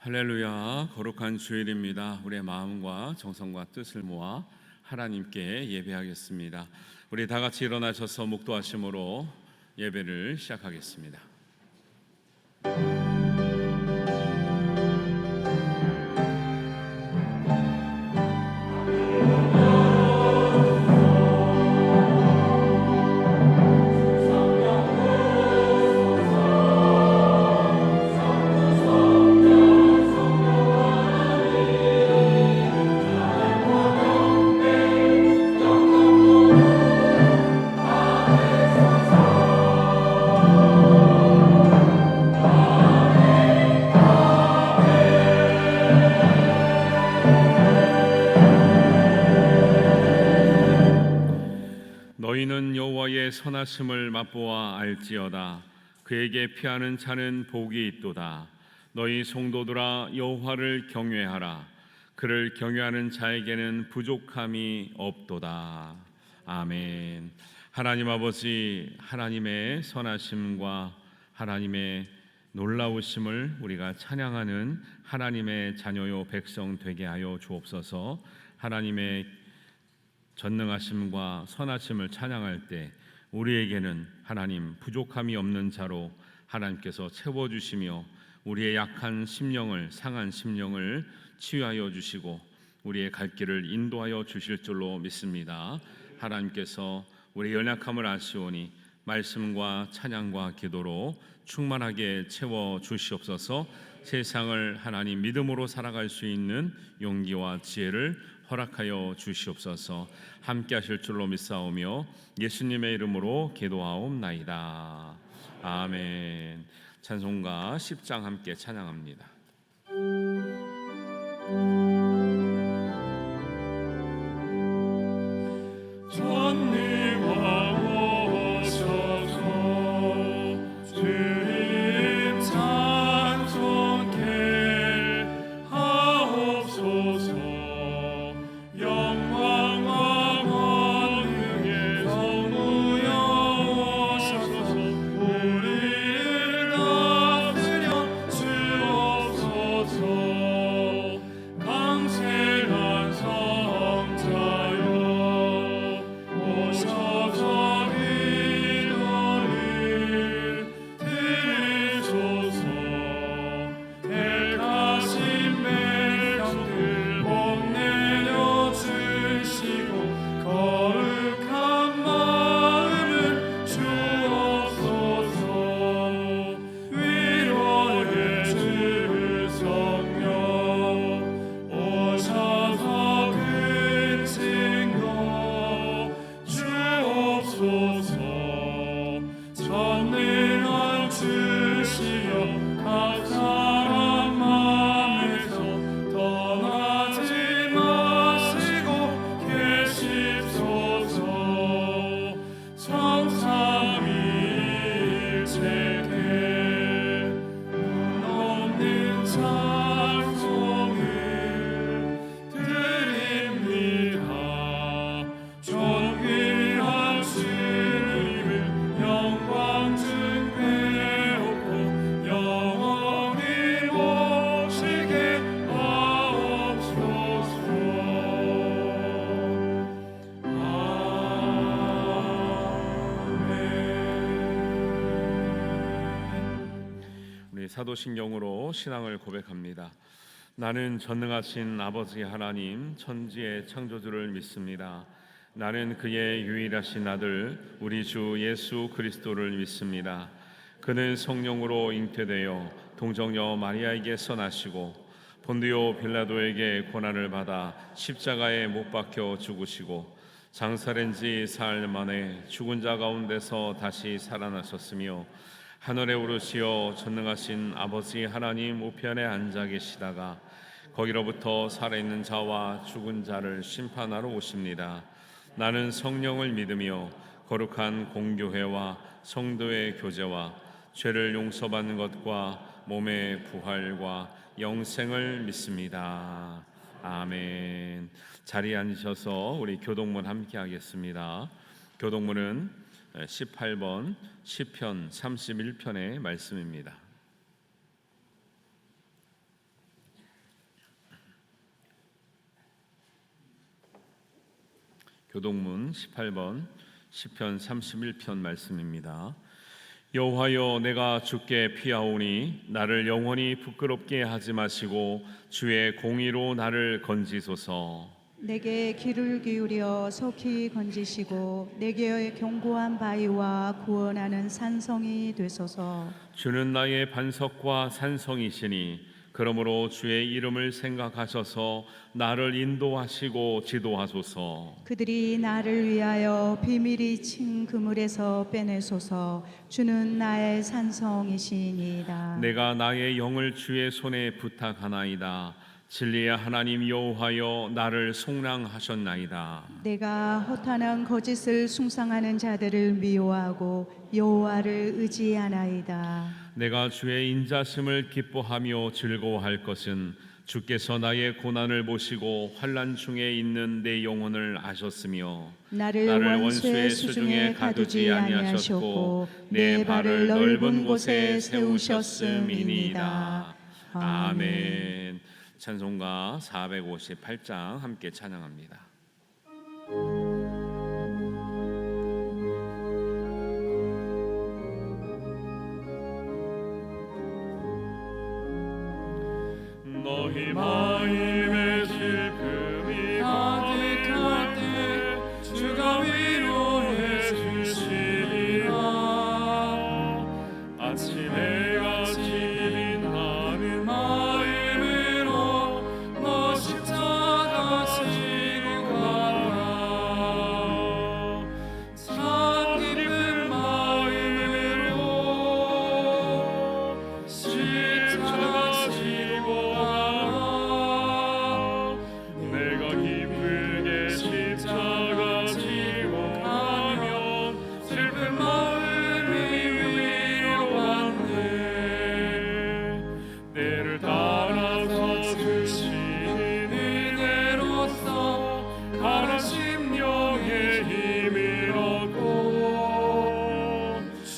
할렐루야, 거룩한 주일입니다. 우리의 마음과 정성과 뜻을 모아 하나님께 예배하겠습니다. 우리 다 같이 일어나셔서 묵도하심으로 예배를 시작하겠습니다. 너희는 여호와의 선하심을 맛보아 알지어다. 그에게 피하는 자는 복이 있도다. 너희 성도들아, 여호와를 경외하라. 그를 경외하는 자에게는 부족함이 없도다. 아멘. 하나님 아버지, 하나님의 선하심과 하나님의 놀라우심을 우리가 찬양하는 하나님의 자녀요 백성 되게 하여 주옵소서. 하나님의 전능하심과 선하심을 찬양할 때 우리에게는 하나님 부족함이 없는 자로 하나님께서 채워주시며 우리의 약한 심령을, 상한 심령을 치유하여 주시고 우리의 갈 길을 인도하여 주실 줄로 믿습니다. 하나님께서 우리의 연약함을 아시오니 말씀과 찬양과 기도로 충만하게 채워 주시옵소서. 세상을 하나님 믿음으로 살아갈 수 있는 용기와 지혜를 허락하여 주시옵소서. 함께 하실 줄로 믿사오며 예수님의 이름으로 기도하옵나이다. 아멘. 찬송가 10장 함께 찬양합니다. 사도신경으로 신앙을 고백합니다. 나는 전능하신 아버지 하나님 천지의 창조주를 믿습니다. 나는 그의 유일하신 아들 우리 주 예수 그리스도를 믿습니다. 그는 성령으로 잉태되어 동정녀 마리아에게서 나시고 본디오 빌라도에게 고난을 받아 십자가에 못 박혀 죽으시고 장사된 지 사흘 만에 죽은 자 가운데서 다시 살아나셨으며 하늘에 오르시어 전능하신 아버지 하나님 우편에 앉아 계시다가 거기로부터 살아있는 자와 죽은 자를 심판하러 오십니다. 나는 성령을 믿으며 거룩한 공교회와 성도의 교제와 죄를 용서받는 것과 몸의 부활과 영생을 믿습니다. 아멘. 자리에 앉으셔서 우리 교독문 함께 하겠습니다. 교독문은 18번 시편 31편의 말씀입니다. 교동문 18번 시편 31편 말씀입니다. 여호와여, 내가 주께 피하오니 나를 영원히 부끄럽게 하지 마시고 주의 공의로 나를 건지소서. 내게 귀를 기울여 속히 건지시고 내게 견고한 바위와 구원하는 산성이 되소서. 주는 나의 반석과 산성이시니 그러므로 주의 이름을 생각하셔서 나를 인도하시고 지도하소서. 그들이 나를 위하여 비밀이 친 그물에서 빼내소서. 주는 나의 산성이시니이다. 내가 나의 영을 주의 손에 부탁하나이다. 진리의 하나님 여호와여, 나를 속량하셨나이다. 내가 허탄한 거짓을 숭상하는 자들을 미워하고 여호와를 의지하나이다. 내가 주의 인자심을 기뻐하며 즐거워할 것은 주께서 나의 고난을 보시고 환난 중에 있는 내 영혼을 아셨으며 나를 원수의 수중에 가두지 아니하셨고 내 발을 넓은 곳에 세우셨음이니이다. 아멘. 찬송가 458장 함께 찬양합니다. 너희 마음의 슬픔이 가득할 때 주가 위로해 주시리라. 아침에 같이 빛나는 마음으로 너 십자가 지고 가라. 참 기쁜 마음으로 십자가 지고 내가 기쁘게 십자가 지고 가면 슬픈 마음이 위로받네. 때를 따라서 주시는 은혜로서 가난 심령의 힘을 얻고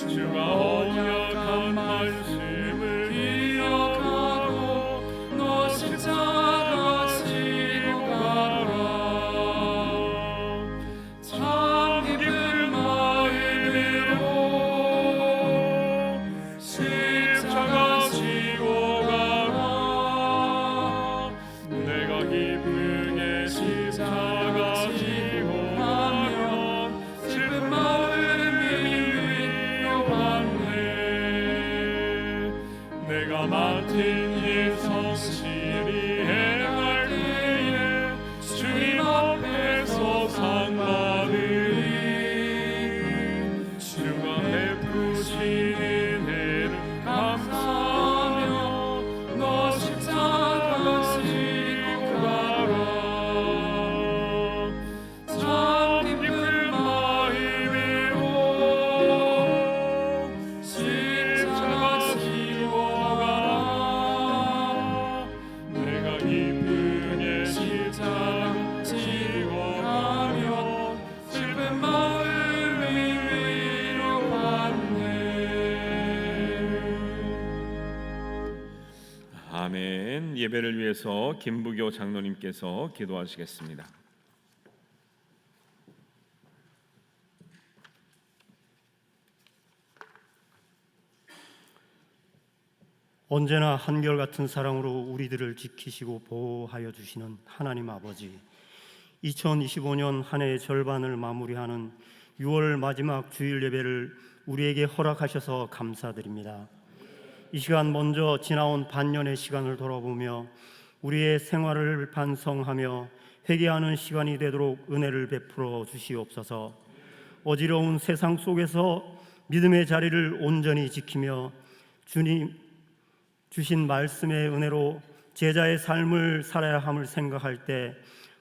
주가 언약한 말씀을 기억하고 너 십자가 지고 가라. 참 기쁜 마음으로 십자가 지고 가라. 내가 기쁘게 십자가 지고 가면 슬픈 마음이 위로받네. 내가 맡은 일 성실히 행할 때에 주님 앞에서 상 받으리. 주가 베푸신 은혜를 감사하며 너 십자가 지고 가라. 참 기쁜 마음으로 십자가 지고 가라. 내가 기쁘게 십자가 지고 가면 슬픈 마음이 위로받네. 아멘. 예배를 위해서 김부교 장로님께서 기도하시겠습니다. 언제나 한결같은 사랑으로 우리들을 지키시고 보호하여 주시는 하나님 아버지, 2025년 한 해의 절반을 마무리하는 6월 마지막 주일 예배를 우리에게 허락하셔서 감사드립니다. 이 시간 먼저 지나온 반년의 시간을 돌아보며 우리의 생활을 반성하며 회개하는 시간이 되도록 은혜를 베풀어 주시옵소서. 어지러운 세상 속에서 믿음의 자리를 온전히 지키며 주님 주신 말씀의 은혜로 제자의 삶을 살아야 함을 생각할 때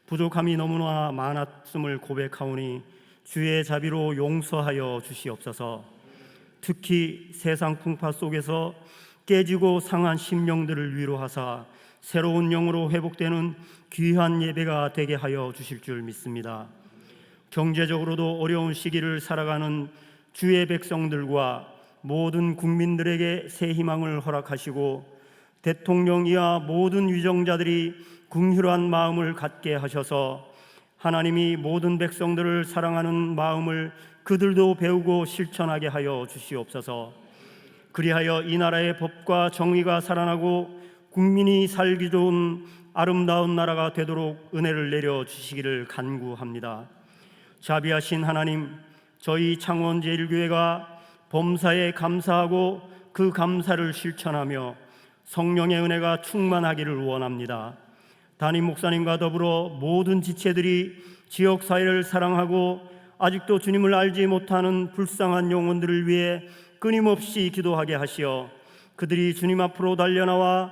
부족함이 너무나 많았음을 고백하오니 주의 자비로 용서하여 주시옵소서. 특히 세상 풍파 속에서 깨지고 상한 심령들을 위로하사 새로운 영으로 회복되는 귀한 예배가 되게 하여 주실 줄 믿습니다. 경제적으로도 어려운 시기를 살아가는 주의 백성들과 모든 국민들에게 새 희망을 허락하시고 대통령 이하 모든 위정자들이 긍휼한 마음을 갖게 하셔서 하나님이 모든 백성들을 사랑하는 마음을 그들도 배우고 실천하게 하여 주시옵소서. 그리하여 이 나라의 법과 정의가 살아나고 국민이 살기 좋은 아름다운 나라가 되도록 은혜를 내려 주시기를 간구합니다. 자비하신 하나님, 저희 창원제일교회가 범사에 감사하고 그 감사를 실천하며 성령의 은혜가 충만하기를 원합니다. 담임 목사님과 더불어 모든 지체들이 지역사회를 사랑하고 아직도 주님을 알지 못하는 불쌍한 영혼들을 위해 끊임없이 기도하게 하시어 그들이 주님 앞으로 달려나와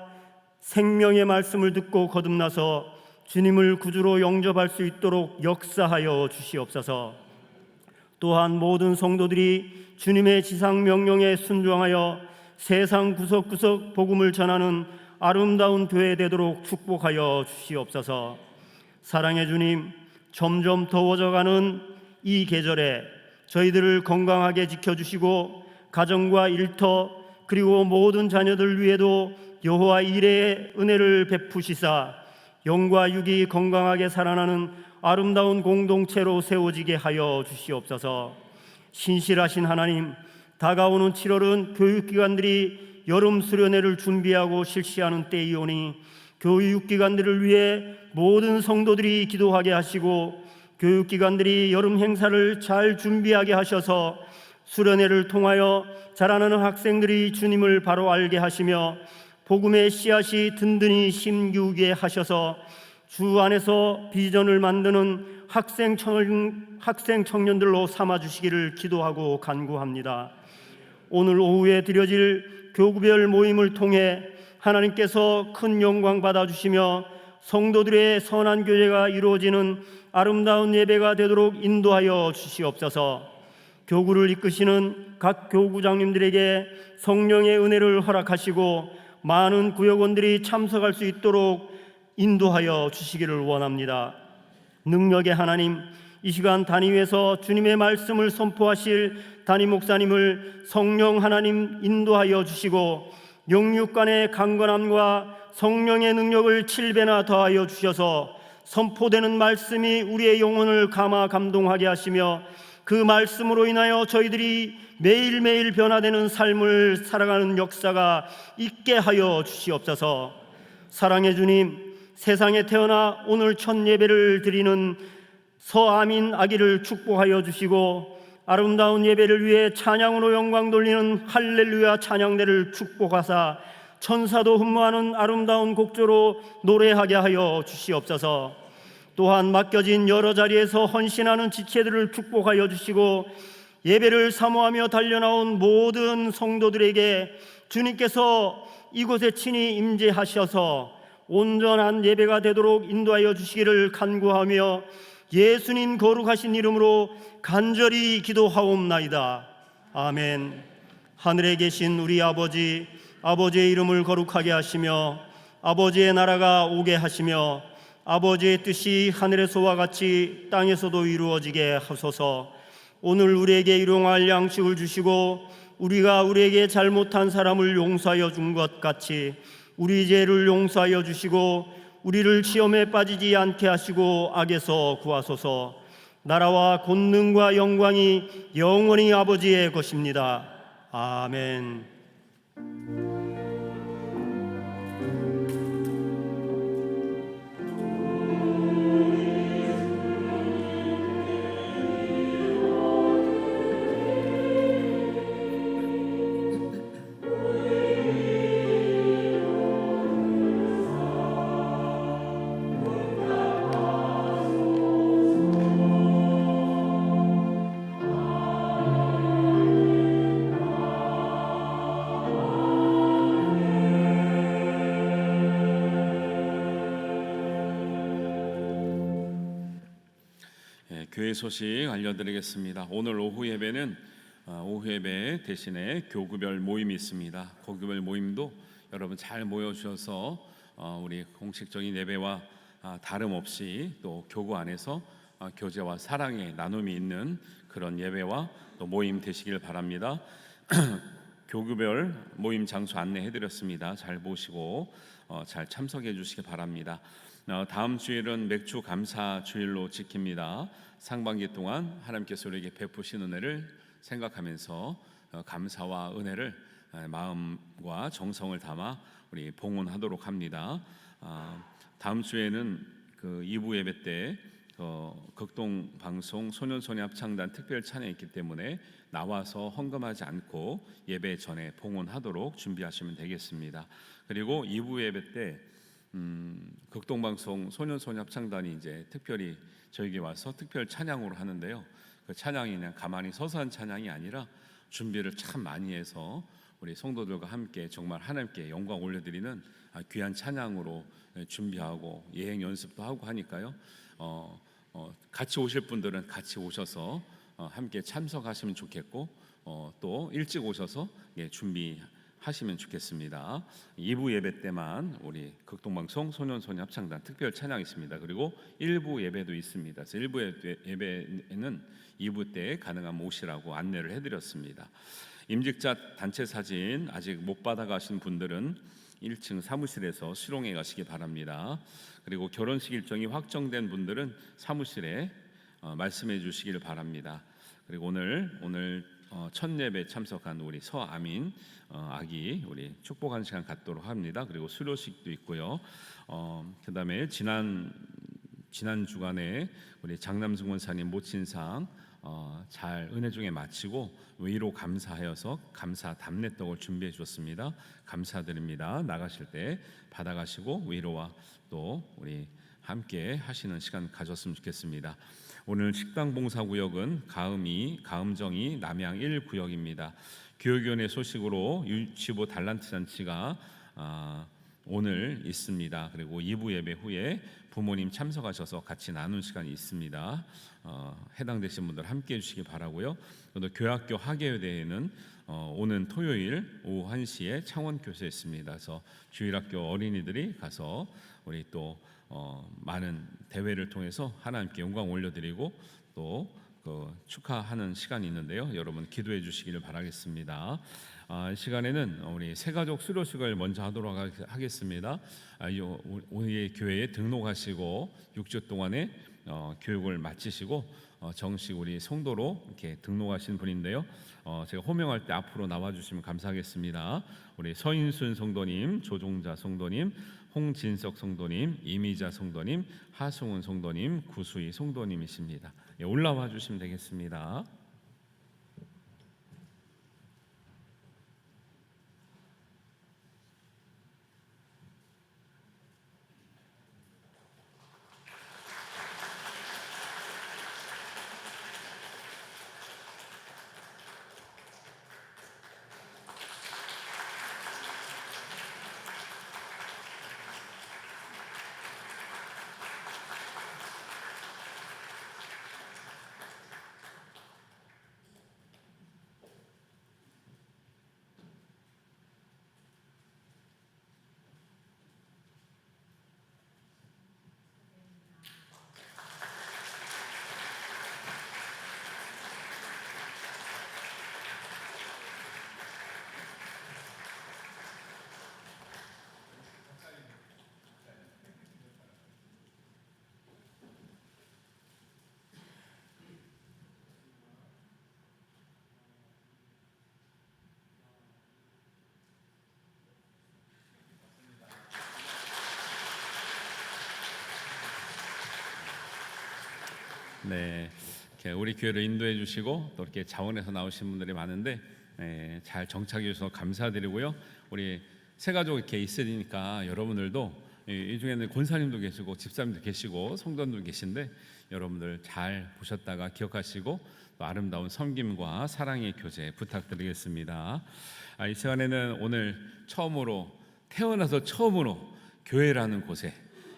생명의 말씀을 듣고 거듭나서 주님을 구주로 영접할 수 있도록 역사하여 주시옵소서. 또한 모든 성도들이 주님의 지상 명령에 순종하여 세상 구석구석 복음을 전하는 아름다운 교회 되도록 축복하여 주시옵소서. 사랑의 주님, 점점 더워져가는 이 계절에 저희들을 건강하게 지켜주시고 가정과 일터 그리고 모든 자녀들 위에도 여호와 이레의 은혜를 베푸시사 영과 육이 건강하게 살아나는 아름다운 공동체로 세워지게 하여 주시옵소서. 신실하신 하나님, 다가오는 7월은 교육기관들이 여름 수련회를 준비하고 실시하는 때이오니 교육기관들을 위해 모든 성도들이 기도하게 하시고 교육기관들이 여름 행사를 잘 준비하게 하셔서 수련회를 통하여 자라나는 학생들이 주님을 바로 알게 하시며 복음의 씨앗이 든든히 심기우게 하셔서 주 안에서 비전을 만드는 학생 청년들로 삼아주시기를 기도하고 간구합니다. 오늘 오후에 드려질 교구별 모임을 통해 하나님께서 큰 영광 받아주시며 성도들의 선한 교제가 이루어지는 아름다운 예배가 되도록 인도하여 주시옵소서. 교구를 이끄시는 각 교구장님들에게 성령의 은혜를 허락하시고 많은 구역원들이 참석할 수 있도록 인도하여 주시기를 원합니다. 능력의 하나님, 이 시간 단위에서 주님의 말씀을 선포하실 담임 목사님을 성령 하나님 인도하여 주시고 영육 간의 강건함과 성령의 능력을 7배나 더하여 주셔서 선포되는 말씀이 우리의 영혼을 감화 감동하게 하시며 그 말씀으로 인하여 저희들이 매일매일 변화되는 삶을 살아가는 역사가 있게 하여 주시옵소서. 사랑의 주님, 세상에 태어나 오늘 첫 예배를 드리는 서아민 아기를 축복하여 주시고 아름다운 예배를 위해 찬양으로 영광 돌리는 할렐루야 찬양대를 축복하사 천사도 흠모하는 아름다운 곡조로 노래하게 하여 주시옵소서. 또한 맡겨진 여러 자리에서 헌신하는 지체들을 축복하여 주시고 예배를 사모하며 달려나온 모든 성도들에게 주님께서 이곳에 친히 임재하셔서 온전한 예배가 되도록 인도하여 주시기를 간구하며 예수님 거룩하신 이름으로 간절히 기도하옵나이다. 아멘. 하늘에 계신 우리 아버지, 아버지의 이름을 거룩하게 하시며 아버지의 나라가 오게 하시며 아버지의 뜻이 하늘에서와 같이 땅에서도 이루어지게 하소서. 오늘 우리에게 일용할 양식을 주시고 우리가 우리에게 잘못한 사람을 용서하여 준 것 같이 우리 죄를 용서하여 주시고 우리를 시험에 빠지지 않게 하시고 악에서 구하소서. 나라와 권능과 영광이 영원히 아버지의 것입니다. 아멘. 교회 소식 알려드리겠습니다. 오늘 오후 예배는 오후 예배 대신에 교구별 모임이 있습니다. 교구별 모임도 여러분 잘 모여주셔서 우리 공식적인 예배와 다름없이 또 교구 안에서 교제와 사랑의 나눔이 있는 그런 예배와 또 모임 되시길 바랍니다. 교구별 모임 장소 안내해드렸습니다. 잘 보시고 잘 참석해 주시기 바랍니다. 다음 주일은 맥주 감사 주일로 지킵니다. 상반기 동안 하나님께서 우리에게 베푸신 은혜를 생각하면서 감사와 은혜를 마음과 정성을 담아 우리 봉헌하도록 합니다. 다음 주에는 그 2부 예배 때 극동 방송 소년소녀 합창단 특별 찬양이 있기 때문에 나와서 헌금하지 않고 예배 전에 봉헌하도록 준비하시면 되겠습니다. 그리고 2부 예배 때 극동 방송 소년소녀 합창단이 이제 특별히 저에게 와서 특별 찬양으로 하는데요. 그 찬양이 그냥 가만히 서서 한 찬양이 아니라 준비를 참 많이 해서 우리 성도들과 함께 정말 하나님께 영광 올려드리는 귀한 찬양으로 준비하고 예행 연습도 하고 하니까요. 같이 오실 분들은 같이 오셔서 함께 참석하시면 좋겠고 또 일찍 오셔서 준비하시면 좋겠습니다. 2부 예배 때만 우리 극동방송 소년소녀 합창단 특별 찬양이 있습니다. 그리고 1부 예배도 있습니다. 그래서 1부 예배에는 2부 때 가능하면 오시라고 안내를 해드렸습니다. 임직자 단체 사진 아직 못 받아가신 분들은 1층 사무실에서 수령해 가시기 바랍니다. 그리고 결혼식 일정이 확정된 분들은 사무실에 말씀해 주시기를 바랍니다. 그리고 오늘 첫 예배 참석한 우리 서아민 아기 우리 축복하는 시간 갖도록 합니다. 그리고 수료식도 있고요. 그다음에 지난 주간에 우리 장남승 원사님 모친상 잘 은혜 중에 마치고 위로 감사하여서 감사 담례떡을 준비해 주었습니다. 감사드립니다. 나가실 때 받아가시고 위로와 또 우리 함께 하시는 시간 가졌으면 좋겠습니다. 오늘 식당 봉사 구역은 가음정이 남양 1구역입니다. 교육위원회 소식으로 유치부 달란트 잔치가 오늘 있습니다. 그리고 2부 예배 후에 부모님 참석하셔서 같이 나눈 시간이 있습니다. 해당되신 분들 함께해 주시기 바라고요. 또 교학교 학예회대회는 오는 토요일 오후 1시에 창원교수에 있습니다. 그래서 주일학교 어린이들이 가서 우리 또 많은 대회를 통해서 하나님께 영광 올려드리고 또 축하하는 시간이 있는데요. 여러분 기도해 주시기를 바라겠습니다. 이 시간에는 우리 새가족 수료식을 먼저 하도록 하겠습니다. 우리 교회에 등록하시고 6주 동안의 교육을 마치시고 정식 우리 성도로 이렇게 등록하신 분인데요. 제가 호명할 때 앞으로 나와주시면 감사하겠습니다. 우리 서인순 성도님, 조종자 성도님, 홍진석 성도님, 이미자 성도님, 하승훈 성도님, 구수희 성도님이십니다. 올라와 주시면 되겠습니다. 네, 이렇게 우리 교회를 인도해 주시고 또 이렇게 자원에서 나오신 분들이 많은데 잘 정착해 주셔서 감사드리고요. 우리 새가족 이렇게 있으니까 여러분들도 이 중에는 권사님도 계시고 집사님도 계시고 성도님도 계신데 여러분들 잘 보셨다가 기억하시고 또 아름다운 섬김과 사랑의 교제 부탁드리겠습니다. 이 시간에는 오늘 태어나서 처음으로 교회라는 곳에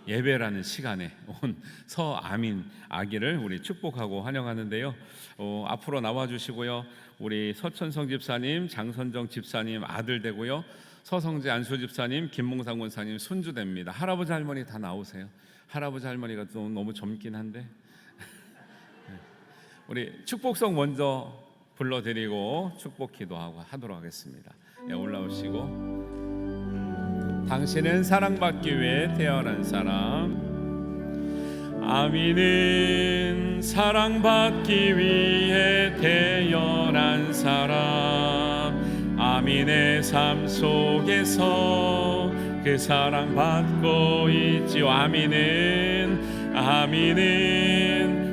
예배라는 시간에 온 서아민 아기를 우리 축복하고 환영하는데요. 앞으로 나와 주시고요. 우리 서천성 집사님, 장선정 집사님 아들 되고요. 서성재 안수 집사님, 김몽상 권사님 손주됩니다. 할아버지 할머니 다 나오세요. 할아버지 할머니가 좀 너무 젊긴 한데 우리 축복성 먼저 불러드리고 축복 기도하고 하도록 하겠습니다. 올라오시고 당신은 사랑받기 위해 태어난 사람. 아미는 사랑받기 위해 태어난 사람. 아미의 삶 속에서 그 사랑받고 있지요. 아미는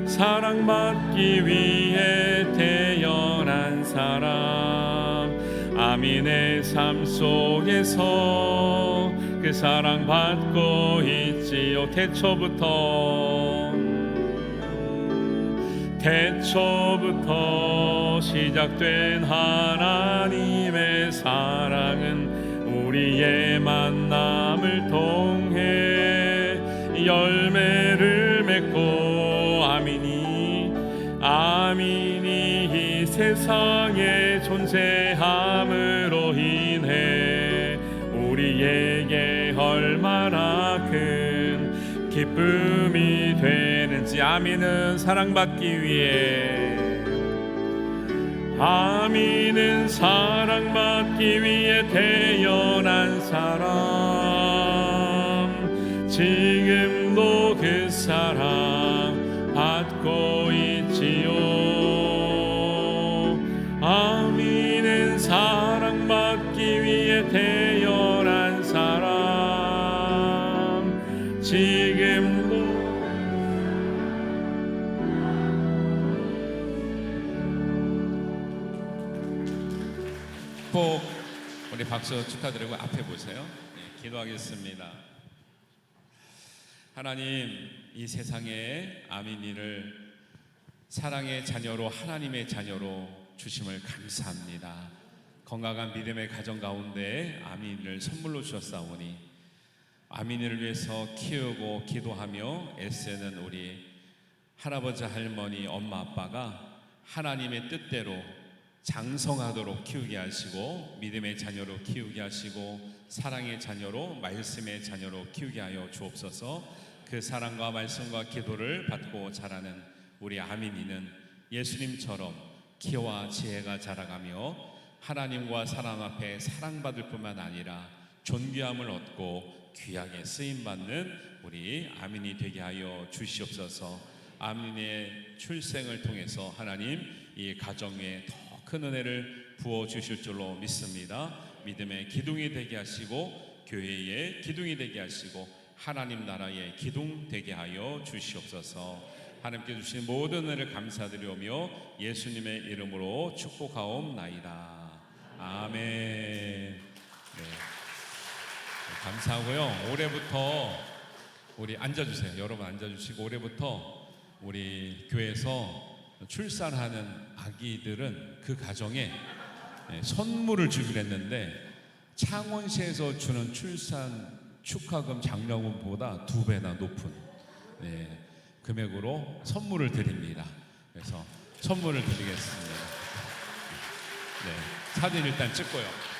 사랑받기 위해 태어난 사람. 아미의 삶 속에서 그 사랑받고 있지요. 태초부터 시작된 하나님의 사랑은 우리의 만남을 통해 열매를 맺고 아미니 이 세상에 존재함으로 인해 우리에게 얼마나 큰 기쁨이 되는지. 아미는 사랑받기 위해 태어난 사람. 지금도 그 사랑 받고 있지요. 아미는 사랑받기 위해 태어난 사람. 지금도 꼭 우리 박수 축하드리고 앞에 보세요. 기도하겠습니다. 하나님, 이 세상에 아민이를 사랑의 자녀로, 하나님의 자녀로 주심을 감사합니다. 건강한 믿음의 가정 가운데 아민이를 선물로 주셨사오니 아민이를 위해서 키우고 기도하며 애쓰는 우리 할아버지, 할머니, 엄마, 아빠가 하나님의 뜻대로 장성하도록 키우게 하시고 믿음의 자녀로 키우게 하시고 사랑의 자녀로, 말씀의 자녀로 키우게 하여 주옵소서. 그 사랑과 말씀과 기도를 받고 자라는 우리 아민이는 예수님처럼 키와 지혜가 자라가며 하나님과 사람 앞에 사랑받을 뿐만 아니라 존귀함을 얻고 귀하게 쓰임받는 우리 아민이 되게 하여 주시옵소서. 아민의 출생을 통해서 하나님 이 가정에 더 큰 은혜를 부어주실 줄로 믿습니다. 믿음의 기둥이 되게 하시고 교회의 기둥이 되게 하시고 하나님 나라의 기둥 되게 하여 주시옵소서. 하나님께 주신 모든 은혜를 감사드리오며 예수님의 이름으로 축복하옵나이다. 아멘. 네. 감사하고요. 올해부터 우리 앉아주세요. 여러분 앉아주시고, 올해부터 우리 교회에서 출산하는 아기들은 그 가정에 선물을 주기로 했는데 창원시에서 주는 출산 축하금 장려금보다 2배나 높은 금액으로 선물을 드립니다. 그래서 선물을 드리겠습니다. 사진 일단 찍고요.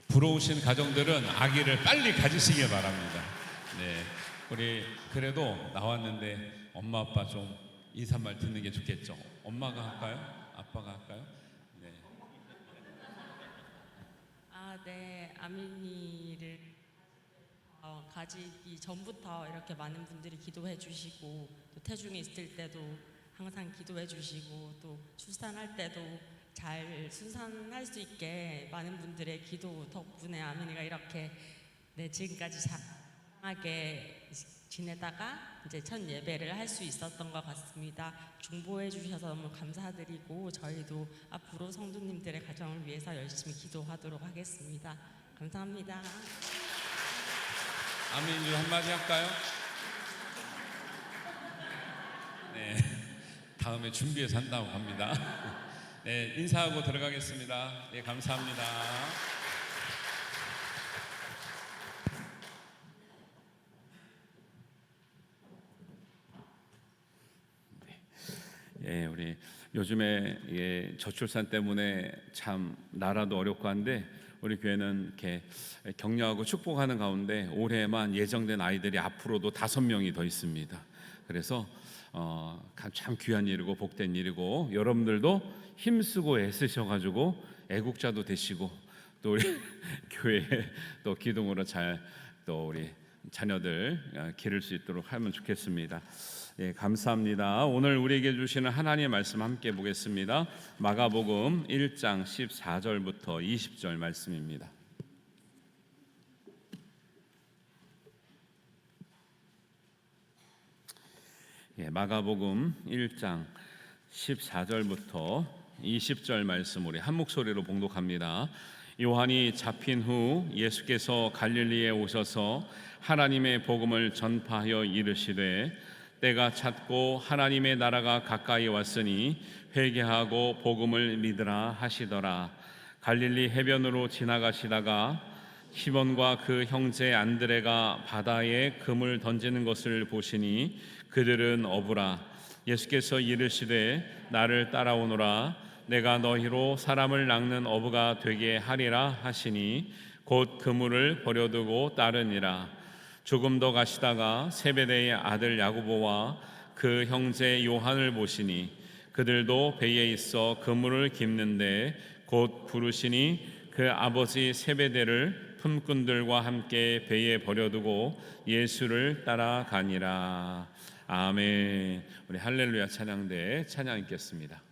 부러우신 가정들은 아기를 빨리 가지시길 바랍니다. 우리 그래도 나왔는데 엄마 아빠 좀 인사말 듣는 게 좋겠죠. 엄마가 할까요? 아빠가 할까요? 네, 아민이를 가지기 전부터 이렇게 많은 분들이 기도해 주시고 또 태중에 있을 때도 항상 기도해 주시고 또 출산할 때도 잘 순산할 수 있게 많은 분들의 기도 덕분에 아민이가 이렇게 지금까지 잘하게 지내다가 이제 첫 예배를 할 수 있었던 것 같습니다. 중보해 주셔서 너무 감사드리고 저희도 앞으로 성도님들의 가정을 위해서 열심히 기도하도록 하겠습니다. 감사합니다. 아멘 한마디 할까요? 다음에 준비해서 한다고 합니다. 인사하고 들어가겠습니다. 감사합니다. 우리 요즘에 저출산 때문에 참 나라도 어렵고 한데 우리 교회는 이렇게 격려하고 축복하는 가운데 올해만 예정된 아이들이 앞으로도 5명이 더 있습니다. 그래서 참 귀한 일이고 복된 일이고, 여러분들도 힘쓰고 애쓰셔가지고 애국자도 되시고 또 우리 교회 또 기둥으로 잘 또 우리 자녀들 기를 수 있도록 하면 좋겠습니다. 예, 감사합니다. 오늘 우리에게 주시는 하나님의 말씀 함께 보겠습니다. 마가복음 1장 14절부터 20절 말씀입니다. 예, 마가복음 1장 14절부터 20절 말씀 우리 한 목소리로 봉독합니다. 요한이 잡힌 후 예수께서 갈릴리에 오셔서 하나님의 복음을 전파하여 이르시되 때가 찼고 하나님의 나라가 가까이 왔으니 회개하고 복음을 믿으라 하시더라. 갈릴리 해변으로 지나가시다가 시몬과 그 형제 안드레가 바다에 금을 던지는 것을 보시니 그들은 어부라. 예수께서 이르시되 나를 따라오너라. 내가 너희로 사람을 낚는 어부가 되게 하리라 하시니 곧 그물을 버려두고 따르니라. 조금 더 가시다가 세베대의 아들 야고보와 그 형제 요한을 보시니 그들도 배에 있어 그물을 깁는데 곧 부르시니 그 아버지 세베대를 품꾼들과 함께 배에 버려두고 예수를 따라가니라. 아멘. 우리 할렐루야 찬양대 찬양 읽겠습니다.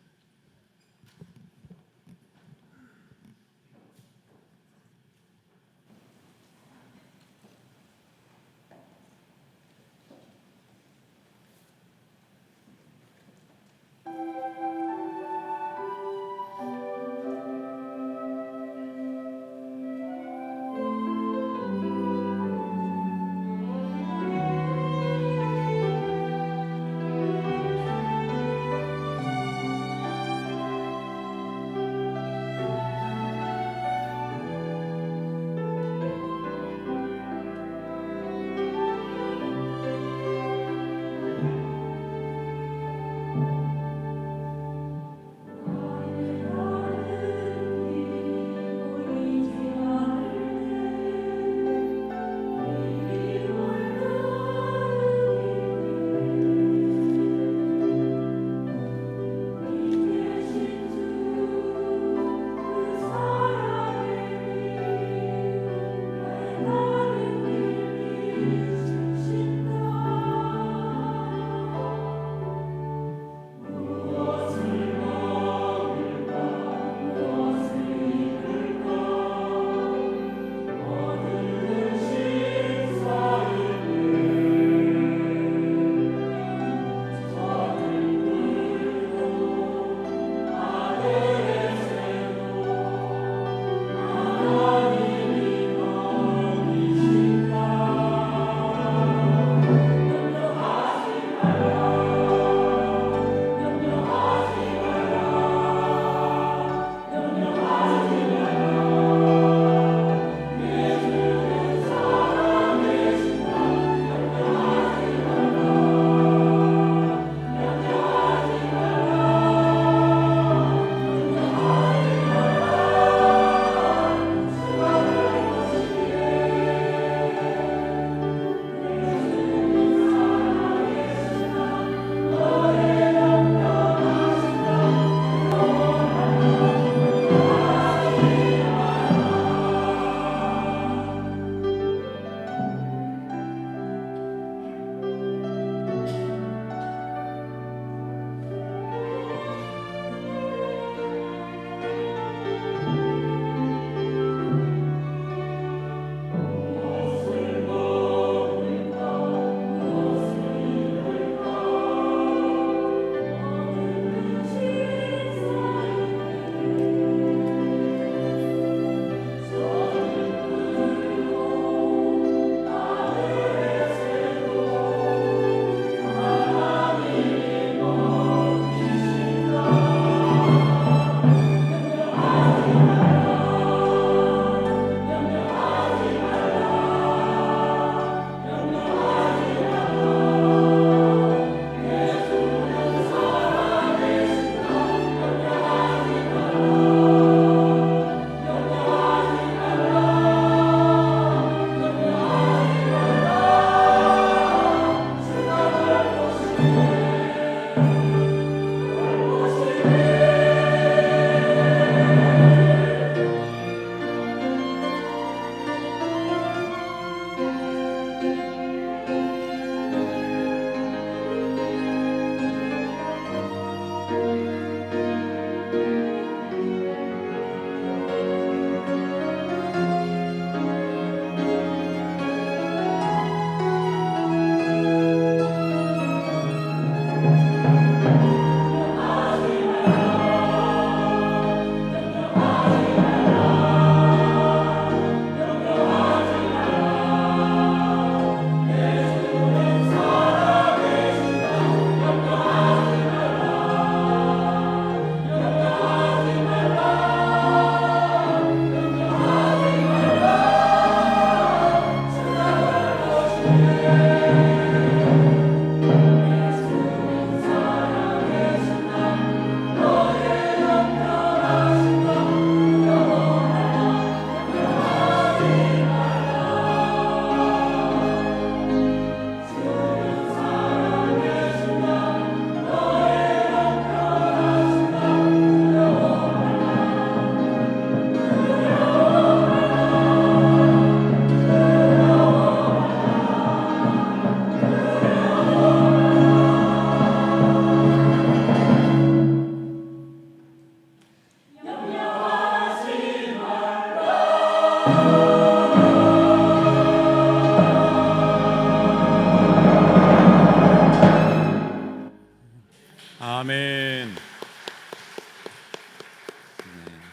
아멘.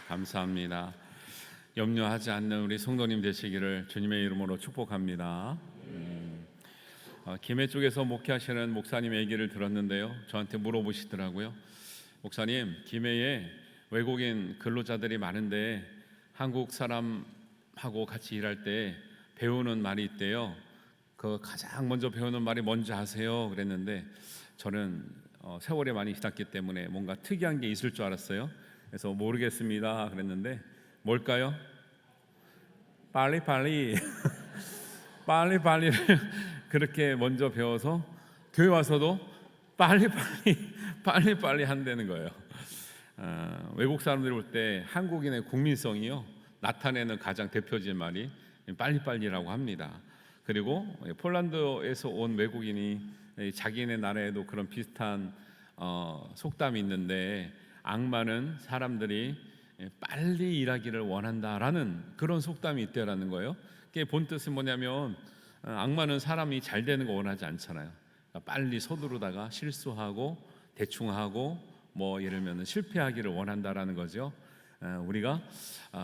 감사합니다. 염려하지 않는 우리 성도님 되시기를 주님의 이름으로 축복합니다. 김해 쪽에서 목회하시는 목사님 얘기를 들었는데요. 저한테 물어보시더라고요. 목사님, 김해에 외국인 근로자들이 많은데 한국 사람하고 같이 일할 때 배우는 말이 있대요. 그 가장 먼저 배우는 말이 뭔지 아세요? 그랬는데 저는 세월에 많이 지났기 때문에 뭔가 특이한 게 있을 줄 알았어요. 그래서 모르겠습니다 그랬는데 뭘까요? 빨리빨리 빨리빨리를 그렇게 먼저 배워서 교회 와서도 빨리빨리 한다는 거예요. 외국 사람들이 볼 때 한국인의 국민성이요 나타내는 가장 대표적인 말이 빨리빨리라고 합니다. 그리고 폴란드에서 온 외국인이 자기네 나라에도 그런 비슷한 속담이 있는데, 악마는 사람들이 빨리 일하기를 원한다라는 그런 속담이 있다라는 거예요. 그게 본 뜻은 뭐냐면 악마는 사람이 잘 되는 거 원하지 않잖아요. 그러니까 빨리 서두르다가 실수하고 대충하고 뭐 예를 들면 실패하기를 원한다라는 거죠. 우리가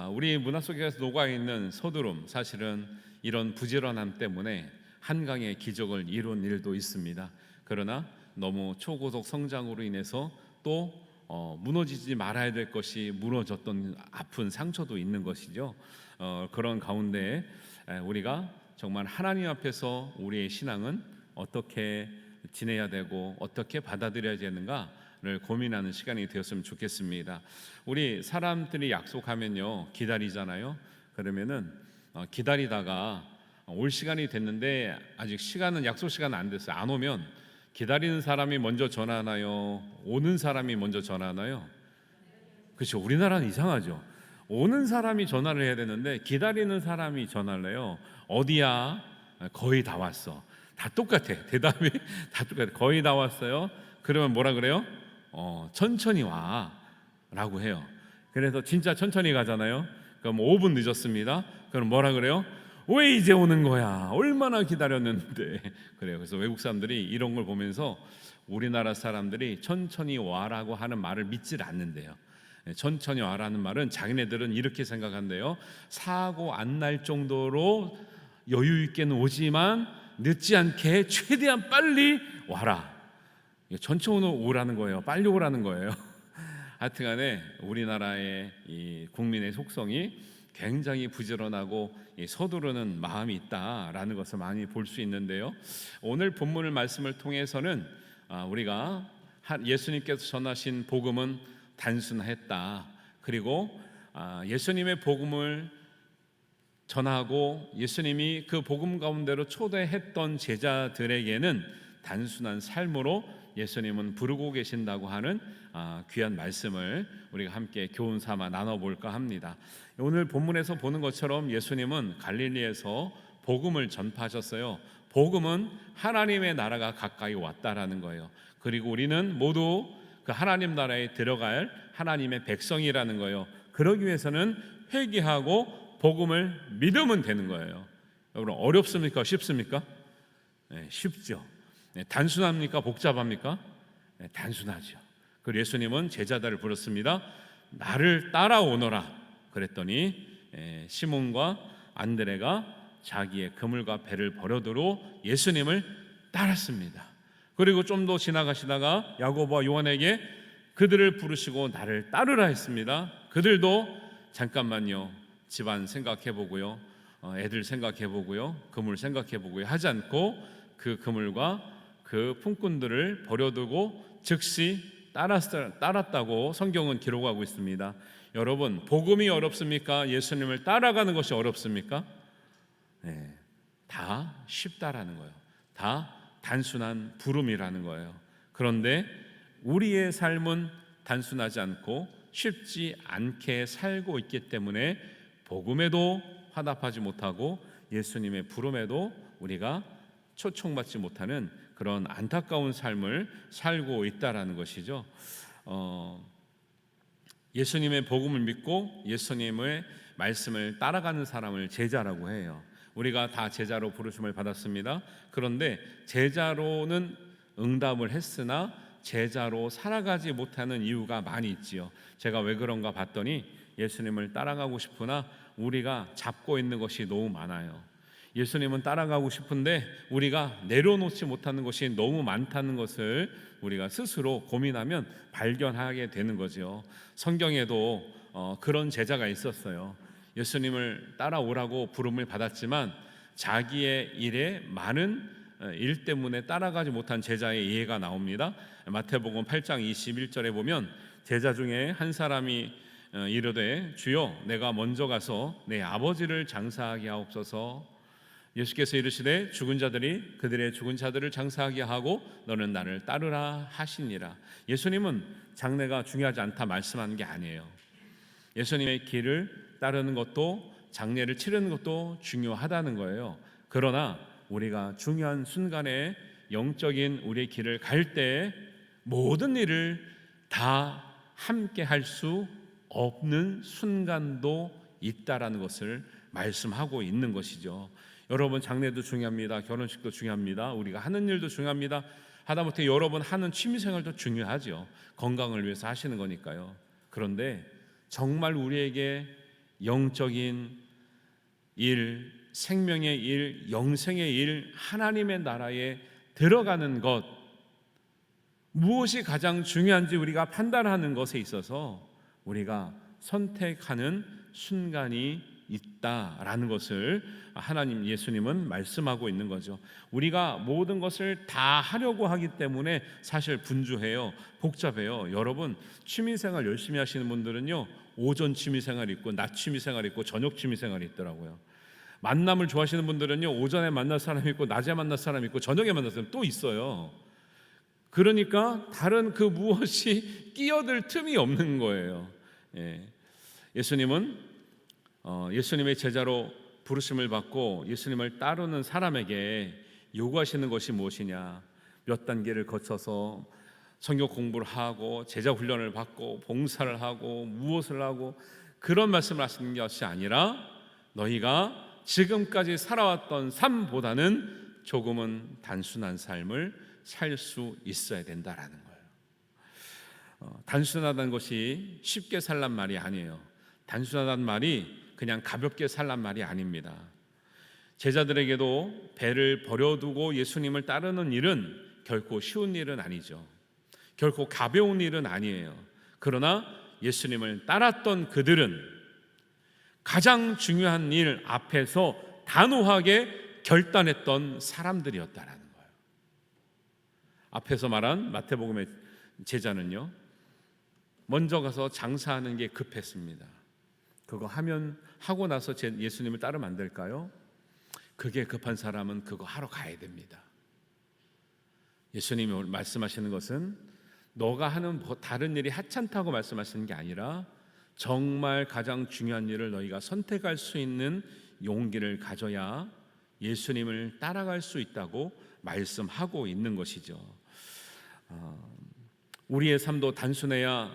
우리 문화 속에서 녹아 있는 서두름, 사실은 이런 부지런함 때문에 한강의 기적을 이룬 일도 있습니다. 그러나 너무 초고속 성장으로 인해서 또 무너지지 말아야 될 것이 무너졌던 아픈 상처도 있는 것이죠. 그런 가운데 우리가 정말 하나님 앞에서 우리의 신앙은 어떻게 지내야 되고 어떻게 받아들여야 되는가를 고민하는 시간이 되었으면 좋겠습니다. 우리 사람들이 약속하면요 기다리잖아요. 그러면은 기다리다가 올 시간이 됐는데 아직 시간은 약속 시간은 안 됐어요. 안 오면 기다리는 사람이 먼저 전화하나요? 오는 사람이 먼저 전화하나요? 그렇죠. 우리나라는 이상하죠. 오는 사람이 전화를 해야 되는데 기다리는 사람이 전화를 해요. 어디야? 거의 다 왔어. 다 똑같아. 대답이 다 똑같아. 거의 다 왔어요. 그러면 뭐라 그래요? 천천히 와 라고 해요. 그래서 진짜 천천히 가잖아요. 그럼 5분 늦었습니다. 그럼 뭐라 그래요? 왜 이제 오는 거야? 얼마나 기다렸는데. 그래요. 그래서 외국 사람들이 이런 걸 보면서 우리나라 사람들이 천천히 와라고 하는 말을 믿질 않는데요. 천천히 와라는 말은 자기네들은 이렇게 생각한대요. 사고 안 날 정도로 여유 있게는 오지만 늦지 않게 최대한 빨리 와라. 천천히 오라는 거예요. 빨리 오라는 거예요. 하여튼간에 우리나라의 이 국민의 속성이 굉장히 부지런하고 서두르는 마음이 있다라는 것을 많이 볼 수 있는데요. 오늘 본문을 말씀을 통해서는 우리가 예수님께서 전하신 복음은 단순했다. 그리고 예수님의 복음을 전하고 예수님이 그 복음 가운데로 초대했던 제자들에게는 단순한 삶으로 예수님은 부르고 계신다고 하는 귀한 말씀을 우리가 함께 교훈 삼아 나눠볼까 합니다. 오늘 본문에서 보는 것처럼 예수님은 갈릴리에서 복음을 전파하셨어요. 복음은 하나님의 나라가 가까이 왔다라는 거예요. 그리고 우리는 모두 그 하나님 나라에 들어갈 하나님의 백성이라는 거예요. 그러기 위해서는 회개하고 복음을 믿으면 되는 거예요. 여러분, 어렵습니까? 쉽습니까? 네, 쉽죠. 네, 단순합니까? 복잡합니까? 네, 단순하죠. 그리고 예수님은 제자들을 부르습니다. 나를 따라오너라 그랬더니 시몬과 안드레가 자기의 그물과 배를 버려두고 예수님을 따랐습니다. 그리고 좀 더 지나가시다가 야고보와 요한에게 그들을 부르시고 나를 따르라 했습니다. 그들도 잠깐만요, 집안 생각해보고요, 애들 생각해보고요, 그물 생각해보고요 하지 않고 그 그물과 그 품꾼들을 버려두고 즉시 따랐다고 성경은 기록하고 있습니다. 여러분, 복음이 어렵습니까? 예수님을 따라가는 것이 어렵습니까? 네, 다 쉽다라는 거예요. 다 단순한 부름이라는 거예요. 그런데 우리의 삶은 단순하지 않고 쉽지 않게 살고 있기 때문에 복음에도 화답하지 못하고 예수님의 부름에도 우리가 초청받지 못하는 그런 안타까운 삶을 살고 있다라는 것이죠. 예수님의 복음을 믿고 예수님의 말씀을 따라가는 사람을 제자라고 해요. 우리가 다 제자로 부르심을 받았습니다. 그런데 제자로는 응답을 했으나 제자로 살아가지 못하는 이유가 많이 있지요. 제가 왜 그런가 봤더니 예수님을 따라가고 싶으나 우리가 잡고 있는 것이 너무 많아요. 예수님은 따라가고 싶은데 우리가 내려놓지 못하는 것이 너무 많다는 것을 우리가 스스로 고민하면 발견하게 되는 거죠. 성경에도 그런 제자가 있었어요. 예수님을 따라오라고 부름을 받았지만 자기의 일에 많은 일 때문에 따라가지 못한 제자의 예가 나옵니다. 마태복음 8장 21절에 보면 제자 중에 한 사람이 이르되 주여 내가 먼저 가서 내 아버지를 장사하게 하옵소서. 예수께서 이르시되 죽은 자들이 그들의 죽은 자들을 장사하게 하고 너는 나를 따르라 하시니라. 예수님은 장래가 중요하지 않다 말씀하는 게 아니에요. 예수님의 길을 따르는 것도 장례를 치르는 것도 중요하다는 거예요. 그러나 우리가 중요한 순간에 영적인 우리의 길을 갈 때 모든 일을 다 함께 할 수 없는 순간도 있다라는 것을 말씀하고 있는 것이죠. 여러분, 장례도 중요합니다. 결혼식도 중요합니다. 우리가 하는 일도 중요합니다. 하다못해 여러분 하는 취미생활도 중요하죠. 건강을 위해서 하시는 거니까요. 그런데 정말 우리에게 영적인 일, 생명의 일, 영생의 일, 하나님의 나라에 들어가는 것, 무엇이 가장 중요한지 우리가 판단하는 것에 있어서 우리가 선택하는 순간이 있다라는 것을 하나님, 예수님은 말씀하고 있는 거죠. 우리가 모든 것을 다 하려고 하기 때문에 사실 분주해요. 복잡해요. 여러분, 취미생활 열심히 하시는 분들은요, 오전 취미생활이 있고 낮 취미생활이 있고 저녁 취미생활이 있더라고요. 만남을 좋아하시는 분들은요, 오전에 만날 사람이 있고 낮에 만날 사람이 있고 저녁에 만날 사람이 또 있어요. 그러니까 다른 그 무엇이 끼어들 틈이 없는 거예요. 예수님은 예수님의 제자로 부르심을 받고 예수님을 따르는 사람에게 요구하시는 것이 무엇이냐? 몇 단계를 거쳐서 성경 공부를 하고 제자 훈련을 받고 봉사를 하고 무엇을 하고 그런 말씀을 하시는 것이 아니라 너희가 지금까지 살아왔던 삶보다는 조금은 단순한 삶을 살 수 있어야 된다라는 거예요. 단순하다는 것이 쉽게 살란 말이 아니에요. 단순하다는 말이 그냥 가볍게 살란 말이 아닙니다. 제자들에게도 배를 버려두고 예수님을 따르는 일은 결코 쉬운 일은 아니죠. 결코 가벼운 일은 아니에요. 그러나 예수님을 따랐던 그들은 가장 중요한 일 앞에서 단호하게 결단했던 사람들이었다라는 거예요. 앞에서 말한 마태복음의 제자는요, 먼저 가서 장사하는 게 급했습니다. 그거 하고 나서 예수님을 따르면 안 될까요? 그게 급한 사람은 그거 하러 가야 됩니다. 예수님이 말씀하시는 것은 너가 하는 다른 일이 하찮다고 말씀하시는 게 아니라 정말 가장 중요한 일을 너희가 선택할 수 있는 용기를 가져야 예수님을 따라갈 수 있다고 말씀하고 있는 것이죠. 우리의 삶도 단순한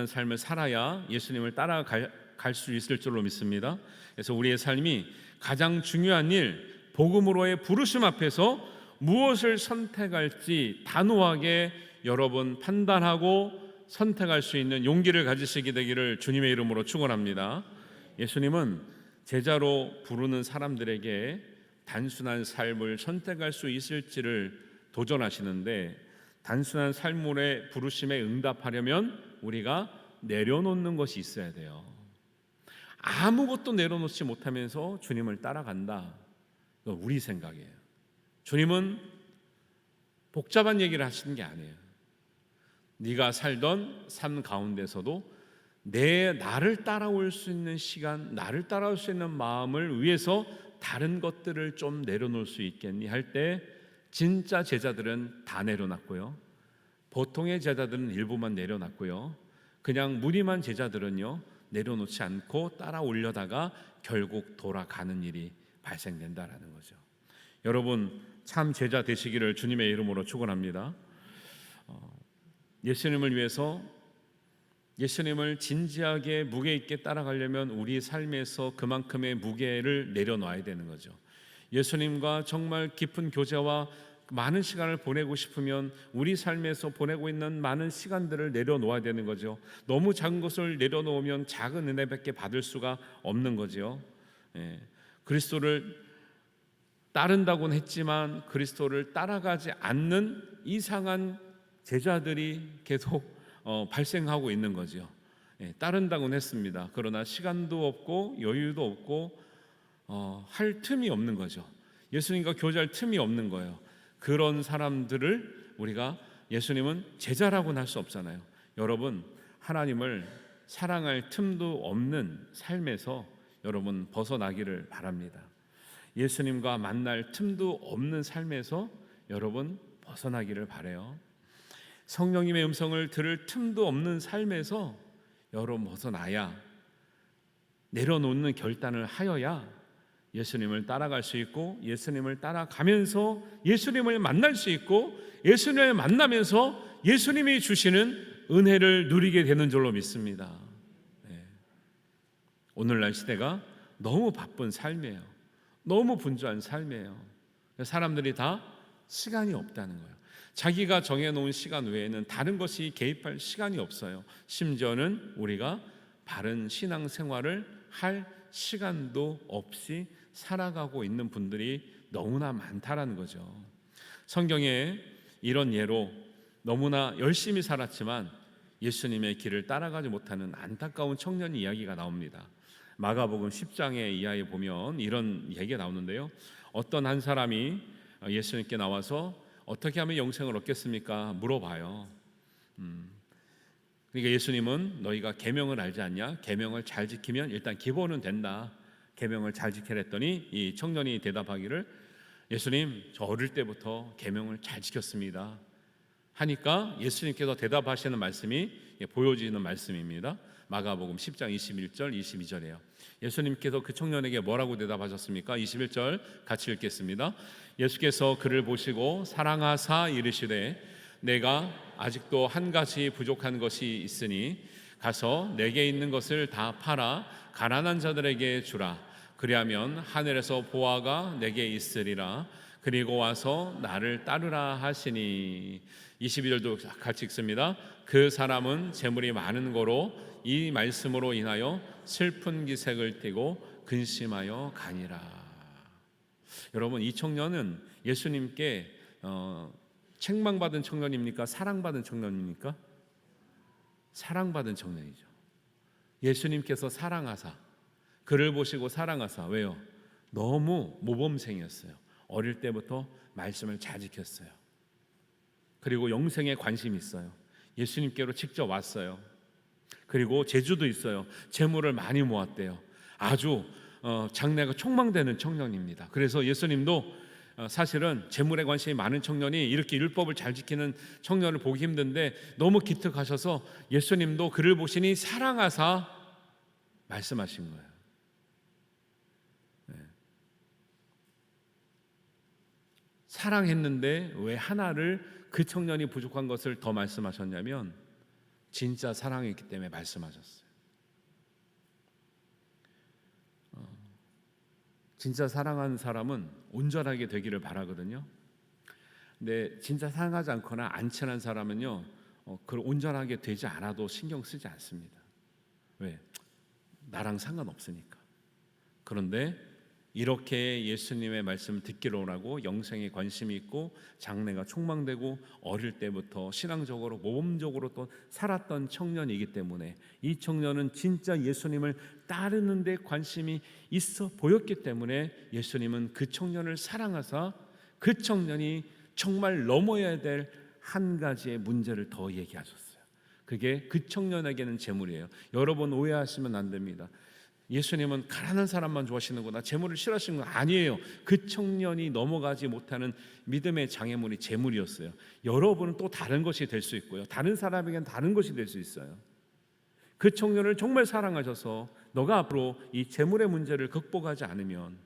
삶을 살아야 예수님을 따라갈 수 있을 줄로 믿습니다. 그래서 우리의 삶이 가장 중요한 일, 복음으로의 부르심 앞에서 무엇을 선택할지 단호하게 여러분 판단하고 선택할 수 있는 용기를 가지시게 되기를 주님의 이름으로 축원합니다. 예수님은 제자로 부르는 사람들에게 단순한 삶을 선택할 수 있을지를 도전하시는데, 단순한 삶의 부르심에 응답하려면 우리가 내려놓는 것이 있어야 돼요. 아무것도 내려놓지 못하면서 주님을 따라간다, 그건 우리 생각이에요. 주님은 복잡한 얘기를 하시는 게 아니에요. 네가 살던 삶 가운데서도 나를 따라올 수 있는 시간, 나를 따라올 수 있는 마음을 위해서 다른 것들을 좀 내려놓을 수 있겠니 할 때 진짜 제자들은 다 내려놨고요, 보통의 제자들은 일부만 내려놨고요, 그냥 무림한 제자들은요 내려놓지 않고 따라오려다가 결국 돌아가는 일이 발생된다라는 거죠. 여러분, 참 제자 되시기를 주님의 이름으로 축원합니다. 예수님을 위해서, 예수님을 진지하게 무게 있게 따라가려면 우리 삶에서 그만큼의 무게를 내려놔야 되는 거죠. 예수님과 정말 깊은 교제와 많은 시간을 보내고 싶으면 우리 삶에서 보내고 있는 많은 시간들을 내려놓아야 되는 거죠. 너무 작은 것을 내려놓으면 작은 은혜밖에 받을 수가 없는 거죠. 그리스도를 따른다고는 했지만 그리스도를 따라가지 않는 이상한 제자들이 계속 발생하고 있는 거죠. 따른다고는 했습니다. 그러나 시간도 없고 여유도 없고 할 틈이 없는 거죠. 예수님과 교제할 틈이 없는 거예요. 그런 사람들을 우리가, 예수님은 제자라고는 할 수 없잖아요. 여러분, 하나님을 사랑할 틈도 없는 삶에서 여러분 벗어나기를 바랍니다. 예수님과 만날 틈도 없는 삶에서 여러분 벗어나기를 바라요. 성령님의 음성을 들을 틈도 없는 삶에서 여러분 벗어나야, 내려놓는 결단을 하여야 예수님을 따라갈 수 있고, 예수님을 따라가면서 예수님을 만날 수 있고, 예수님을 만나면서 예수님이 주시는 은혜를 누리게 되는 줄로 믿습니다. 오늘날 시대가 너무 바쁜 삶이에요. 너무 분주한 삶이에요. 사람들이 다 시간이 없다는 거예요. 자기가 정해놓은 시간 외에는 다른 것이 개입할 시간이 없어요. 심지어는 우리가 바른 신앙생활을 할 시간도 없이 살아가고 있는 분들이 너무나 많다라는 거죠. 성경에 이런 예로 너무나 열심히 살았지만 예수님의 길을 따라가지 못하는 안타까운 청년 이야기가 나옵니다. 마가복음 10장의 이하에 보면 이런 얘기가 나오는데요. 어떤 한 사람이 예수님께 나와서 어떻게 하면 영생을 얻겠습니까? 물어봐요. 그러니까 예수님은 너희가 계명을 알지 않냐? 계명을 잘 지키면 일단 기본은 된다. 계명을 잘 지키랬더니 이 청년이 대답하기를, 예수님, 저 어릴 때부터 계명을 잘 지켰습니다 하니까 예수님께서 대답하시는 말씀이 보여지는 말씀입니다. 마가복음 10장 21절 22절이에요. 예수님께서 그 청년에게 뭐라고 대답하셨습니까? 21절 같이 읽겠습니다. 예수께서 그를 보시고 사랑하사 이르시되, 내가 아직도 한 가지 부족한 것이 있으니 가서 내게 있는 것을 다 팔아 가난한 자들에게 주라. 그리하면 하늘에서 보화가 내게 있으리라. 그리고 와서 나를 따르라 하시니. 22절도 같이 읽습니다. 그 사람은 재물이 많은 거로 이 말씀으로 인하여 슬픈 기색을 띠고 근심하여 가니라. 여러분, 이 청년은 예수님께 책망받은 청년입니까? 사랑받은 청년입니까? 사랑받은 청년이죠. 예수님께서 사랑하사, 그를 보시고 사랑하사. 왜요? 너무 모범생이었어요. 어릴 때부터 말씀을 잘 지켰어요. 그리고 영생에 관심이 있어요. 예수님께로 직접 왔어요. 그리고 재주도 있어요. 재물을 많이 모았대요. 아주 장래가 촉망되는 청년입니다. 그래서 예수님도 사실은 재물에 관심이 많은 청년이 이렇게 율법을 잘 지키는 청년을 보기 힘든데 너무 기특하셔서 예수님도 그를 보시니 사랑하사 말씀하신 거예요. 사랑했는데 왜 하나를, 그 청년이 부족한 것을 더 말씀하셨냐면 진짜 사랑했기 때문에 말씀하셨어요. 진짜 사랑하는 사람은 온전하게 되기를 바라거든요. 근데 진짜 사랑하지 않거나 안 친한 사람은요, 그걸 온전하게 되지 않아도 신경 쓰지 않습니다. 왜? 나랑 상관없으니까. 그런데 이렇게 예수님의 말씀을 듣기로 하고 영생에 관심이 있고 장래가 촉망되고 어릴 때부터 신앙적으로 모범적으로 또 살았던 청년이기 때문에 이 청년은 진짜 예수님을 따르는 데 관심이 있어 보였기 때문에 예수님은 그 청년을 사랑하사 그 청년이 정말 넘어야 될 한 가지의 문제를 더 얘기하셨어요. 그게 그 청년에게는 재물이에요. 여러분 오해하시면 안 됩니다. 예수님은 가난한 사람만 좋아하시는구나, 재물을 싫어하시는 건 아니에요. 그 청년이 넘어가지 못하는 믿음의 장애물이 재물이었어요. 여러분은 또 다른 것이 될 수 있고요, 다른 사람에게는 다른 것이 될 수 있어요. 그 청년을 정말 사랑하셔서 너가 앞으로 이 재물의 문제를 극복하지 않으면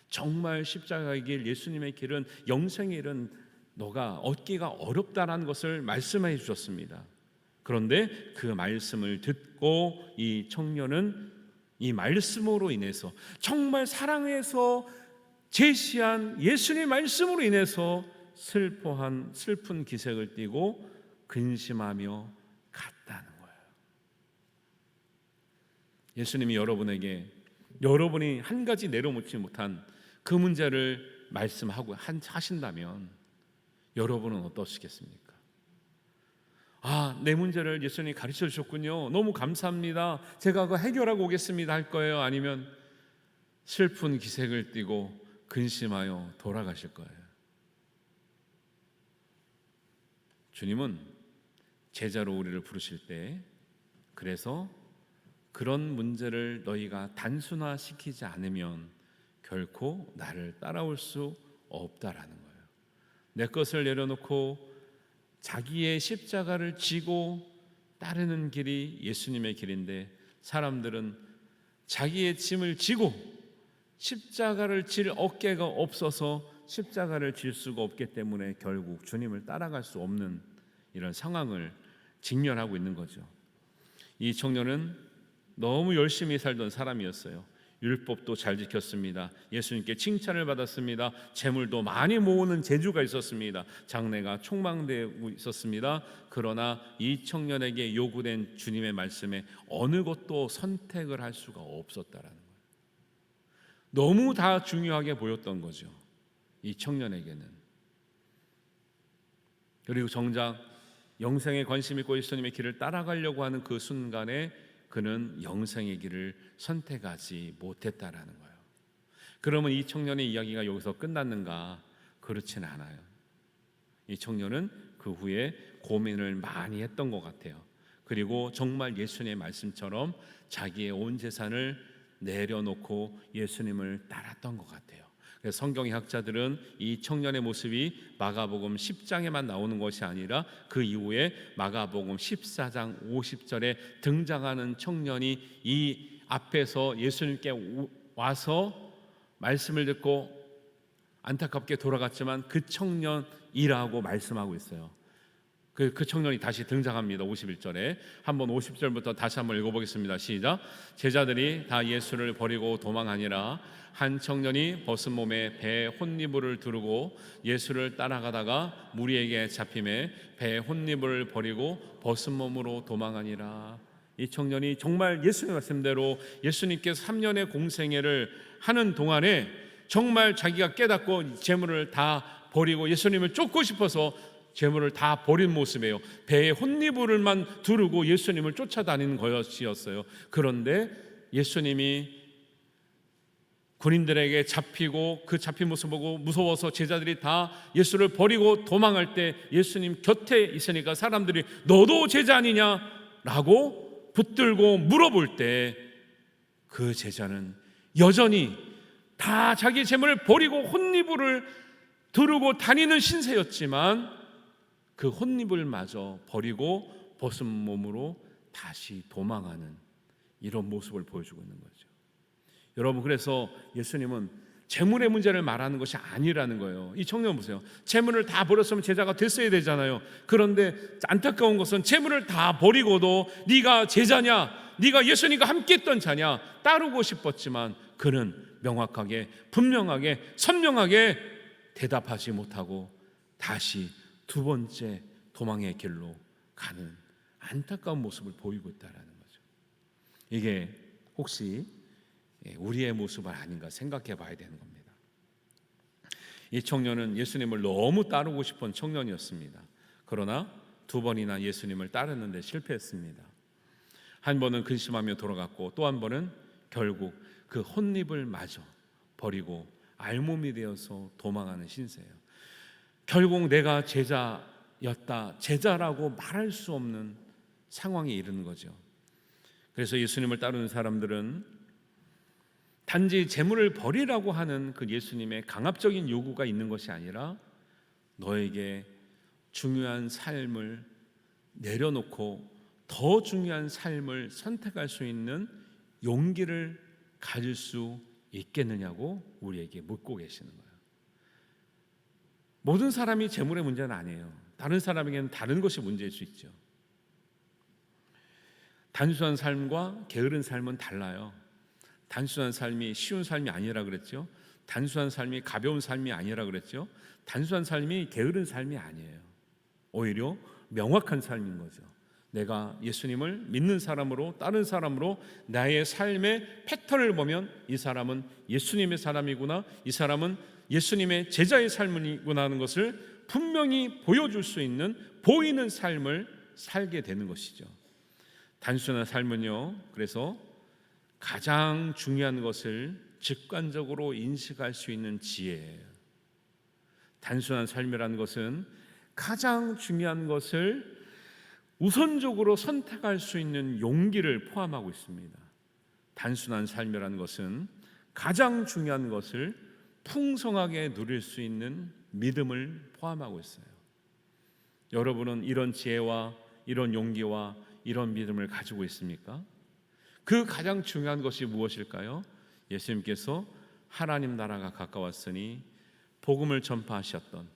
정말 십자가의 길, 예수님의 길은, 영생의 길은 너가 얻기가 어렵다는 것을 말씀해 주셨습니다. 그런데 그 말씀을 듣고 이 청년은 이 말씀으로 인해서, 정말 사랑해서 제시한 예수님의 말씀으로 인해서 슬픈 기색을 띠고 근심하며 갔다는 거예요. 예수님이 여러분이 한 가지 내려놓지 못한 그 문제를 말씀하고 하신다면 여러분은 어떠시겠습니까? 내 문제를 예수님이 가르쳐 주셨군요. 너무 감사합니다. 제가 그거 해결하고 오겠습니다 할 거예요? 아니면 슬픈 기색을 띠고 근심하여 돌아가실 거예요? 주님은 제자로 우리를 부르실 때 그래서 그런 문제를 너희가 단순화시키지 않으면 결코 나를 따라올 수 없다라는 거예요. 내 것을 내려놓고 자기의 십자가를 지고 따르는 길이 예수님의 길인데 사람들은 자기의 짐을 지고 십자가를 질 어깨가 없어서 십자가를 질 수가 없기 때문에 결국 주님을 따라갈 수 없는 이런 상황을 직면하고 있는 거죠. 이 청년은 너무 열심히 살던 사람이었어요. 율법도 잘 지켰습니다. 예수님께 칭찬을 받았습니다. 재물도 많이 모으는 재주가 있었습니다. 장래가 촉망되고 있었습니다. 그러나 이 청년에게 요구된 주님의 말씀에 어느 것도 선택을 할 수가 없었다라는 거예요. 너무 다 중요하게 보였던 거죠, 이 청년에게는. 그리고 정작 영생에 관심 있고 예수님의 길을 따라가려고 하는 그 순간에 그는 영생의 길을 선택하지 못했다라는 거예요. 그러면 이 청년의 이야기가 여기서 끝났는가? 그렇진 않아요. 이 청년은 그 후에 고민을 많이 했던 것 같아요. 그리고 정말 예수님의 말씀처럼 자기의 온 재산을 내려놓고 예수님을 따랐던 것 같아요. 그래서 성경의 학자들은 이 청년의 모습이 마가복음 10장에만 나오는 것이 아니라 그 이후에 마가복음 14장 50절에 등장하는 청년이 이 앞에서 예수님께 와서 말씀을 듣고 안타깝게 돌아갔지만 그 청년이라고 말씀하고 있어요. 그 청년이 다시 등장합니다. 51절에 한번 50절부터 다시 한번 읽어보겠습니다. 시작. 제자들이 다 예수를 버리고 도망하니라. 한 청년이 벗은 몸에 배에 혼니부를 두르고 예수를 따라가다가 무리에게 잡힘에 배에 혼니부를 버리고 벗은 몸으로 도망하니라. 이 청년이 정말 예수님 말씀대로 예수님께서 3년의 공생애를 하는 동안에 정말 자기가 깨닫고 재물을 다 버리고 예수님을 쫓고 싶어서 재물을 다 버린 모습이에요. 배에 혼니부를만 두르고 예수님을 쫓아다니는 것이었어요. 그런데 예수님이 군인들에게 잡히고 그 잡힌 모습 보고 무서워서 제자들이 다 예수를 버리고 도망할 때 예수님 곁에 있으니까 사람들이 너도 제자 아니냐라고 붙들고 물어볼 때 그 제자는 여전히 다 자기 재물을 버리고 혼니부를 두르고 다니는 신세였지만 그 혼니부를 마저 버리고 벗은 몸으로 다시 도망하는 이런 모습을 보여주고 있는 거죠. 여러분, 그래서 예수님은 재물의 문제를 말하는 것이 아니라는 거예요. 이 청년 보세요. 재물을 다 버렸으면 제자가 됐어야 되잖아요. 그런데 안타까운 것은 재물을 다 버리고도 네가 제자냐, 네가 예수님과 함께 했던 자냐 따르고 싶었지만 그는 명확하게 분명하게 선명하게 대답하지 못하고 다시 두 번째 도망의 길로 가는 안타까운 모습을 보이고 있다는 거죠. 이게 혹시 우리의 모습은 아닌가 생각해 봐야 되는 겁니다. 이 청년은 예수님을 너무 따르고 싶은 청년이었습니다. 그러나 두 번이나 예수님을 따르는데 실패했습니다. 한 번은 근심하며 돌아갔고 또 한 번은 결국 그 혼립을 마저 버리고 알몸이 되어서 도망하는 신세예요. 결국 내가 제자였다, 제자라고 말할 수 없는 상황에 이르는 거죠. 그래서 예수님을 따르는 사람들은 단지 재물을 버리라고 하는 그 예수님의 강압적인 요구가 있는 것이 아니라 너에게 중요한 삶을 내려놓고 더 중요한 삶을 선택할 수 있는 용기를 가질 수 있겠느냐고 우리에게 묻고 계시는 거예요. 모든 사람이 재물의 문제는 아니에요. 다른 사람에게는 다른 것이 문제일 수 있죠. 단순한 삶과 게으른 삶은 달라요. 단순한 삶이 쉬운 삶이 아니라 그랬죠. 단순한 삶이 가벼운 삶이 아니라 그랬죠. 단순한 삶이 게으른 삶이 아니에요. 오히려 명확한 삶인 거죠. 내가 예수님을 믿는 사람으로, 다른 사람으로 나의 삶의 패턴을 보면 이 사람은 예수님의 사람이구나, 이 사람은 예수님의 제자의 삶이구나 하는 것을 분명히 보여줄 수 있는, 보이는 삶을 살게 되는 것이죠. 단순한 삶은요, 그래서 가장 중요한 것을 직관적으로 인식할 수 있는 지혜예요. 단순한 삶이라는 것은 가장 중요한 것을 우선적으로 선택할 수 있는 용기를 포함하고 있습니다. 단순한 삶이라는 것은 가장 중요한 것을 풍성하게 누릴 수 있는 믿음을 포함하고 있어요. 여러분은 이런 지혜와 이런 용기와 이런 믿음을 가지고 있습니까? 그 가장 중요한 것이 무엇일까요? 예수님께서 하나님 나라가 가까웠으니 복음을 전파하셨던,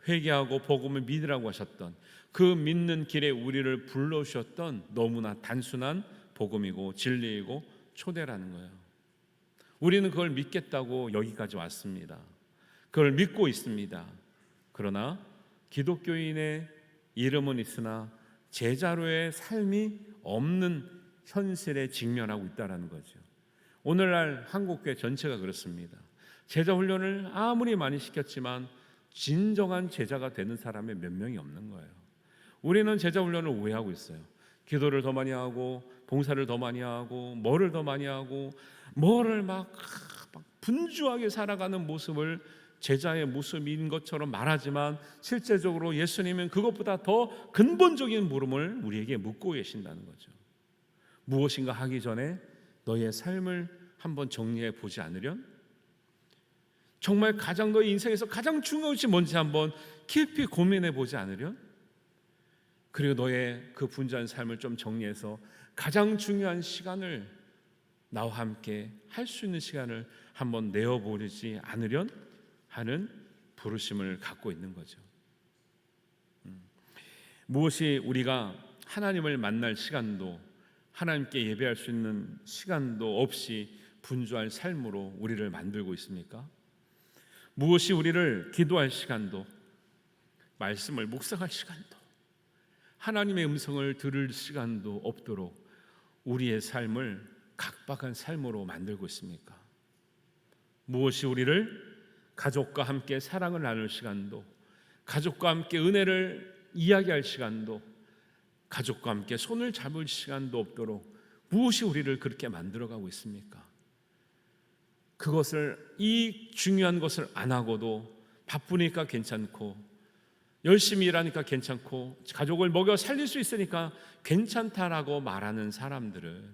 회개하고 복음을 믿으라고 하셨던, 그 믿는 길에 우리를 불러주셨던 너무나 단순한 복음이고 진리이고 초대라는 거예요. 우리는 그걸 믿겠다고 여기까지 왔습니다. 그걸 믿고 있습니다. 그러나 기독교인의 이름은 있으나 제자로의 삶이 없는 현실에 직면하고 있다는 거죠. 오늘날 한국교회 전체가 그렇습니다. 제자 훈련을 아무리 많이 시켰지만 진정한 제자가 되는 사람이 몇 명이 없는 거예요. 우리는 제자 훈련을 오해하고 있어요. 기도를 더 많이 하고 봉사를 더 많이 하고 뭐를 더 많이 하고 뭐를 막 분주하게 살아가는 모습을 제자의 모습인 것처럼 말하지만 실제적으로 예수님은 그것보다 더 근본적인 물음을 우리에게 묻고 계신다는 거죠. 무엇인가 하기 전에 너의 삶을 한번 정리해 보지 않으련? 정말 가장 너의 인생에서 가장 중요한 것이 뭔지 한번 깊이 고민해 보지 않으련? 그리고 너의 그 분주한 삶을 좀 정리해서 가장 중요한 시간을 나와 함께 할 수 있는 시간을 한번 내어보지 않으련 하는 부르심을 갖고 있는 거죠. 무엇이 우리가 하나님을 만날 시간도, 하나님께 예배할 수 있는 시간도 없이 분주할 삶으로 우리를 만들고 있습니까? 무엇이 우리를 기도할 시간도, 말씀을 묵상할 시간도, 하나님의 음성을 들을 시간도 없도록 우리의 삶을 각박한 삶으로 만들고 있습니까? 무엇이 우리를 가족과 함께 사랑을 나눌 시간도, 가족과 함께 은혜를 이야기할 시간도, 가족과 함께 손을 잡을 시간도 없도록 무엇이 우리를 그렇게 만들어가고 있습니까? 그것을, 이 중요한 것을 안 하고도 바쁘니까 괜찮고 열심히 일하니까 괜찮고 가족을 먹여 살릴 수 있으니까 괜찮다라고 말하는 사람들은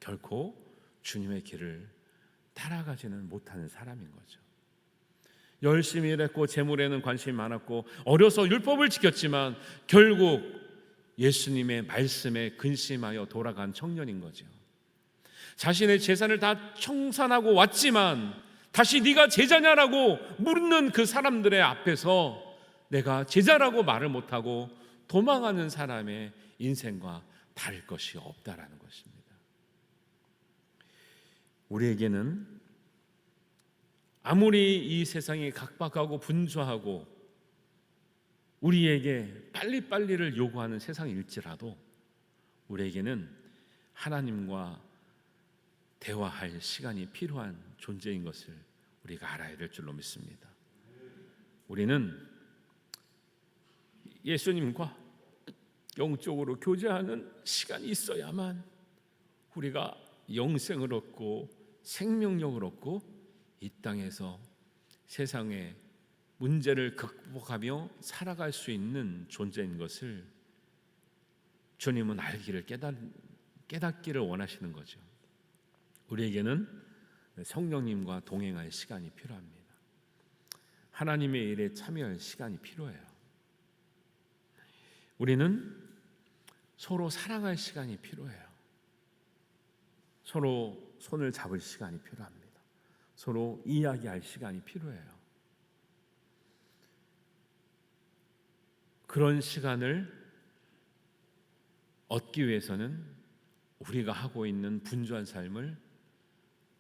결코 주님의 길을 따라가지는 못하는 사람인 거죠. 열심히 일했고 재물에는 관심이 많았고 어려서 율법을 지켰지만 결국 예수님의 말씀에 근심하여 돌아간 청년인 거죠. 자신의 재산을 다 청산하고 왔지만 다시 네가 제자냐라고 묻는 그 사람들의 앞에서 내가 제자라고 말을 못하고 도망하는 사람의 인생과 다를 것이 없다라는 것입니다. 우리에게는 아무리 이 세상이 각박하고 분주하고 우리에게 빨리빨리를 요구하는 세상일지라도 우리에게는 하나님과 대화할 시간이 필요한 존재인 것을 우리가 알아야 될 줄로 믿습니다. 우리는 예수님과 영적으로 교제하는 시간이 있어야만 우리가 영생을 얻고 생명력을 얻고 이 땅에서 세상의 문제를 극복하며 살아갈 수 있는 존재인 것을 주님은 알기를 깨닫기를 원하시는 거죠. 우리에게는 성령님과 동행할 시간이 필요합니다. 하나님의 일에 참여할 시간이 필요해요. 우리는 서로 사랑할 시간이 필요해요. 서로 손을 잡을 시간이 필요합니다. 서로 이야기할 시간이 필요해요. 그런 시간을 얻기 위해서는 우리가 하고 있는 분주한 삶을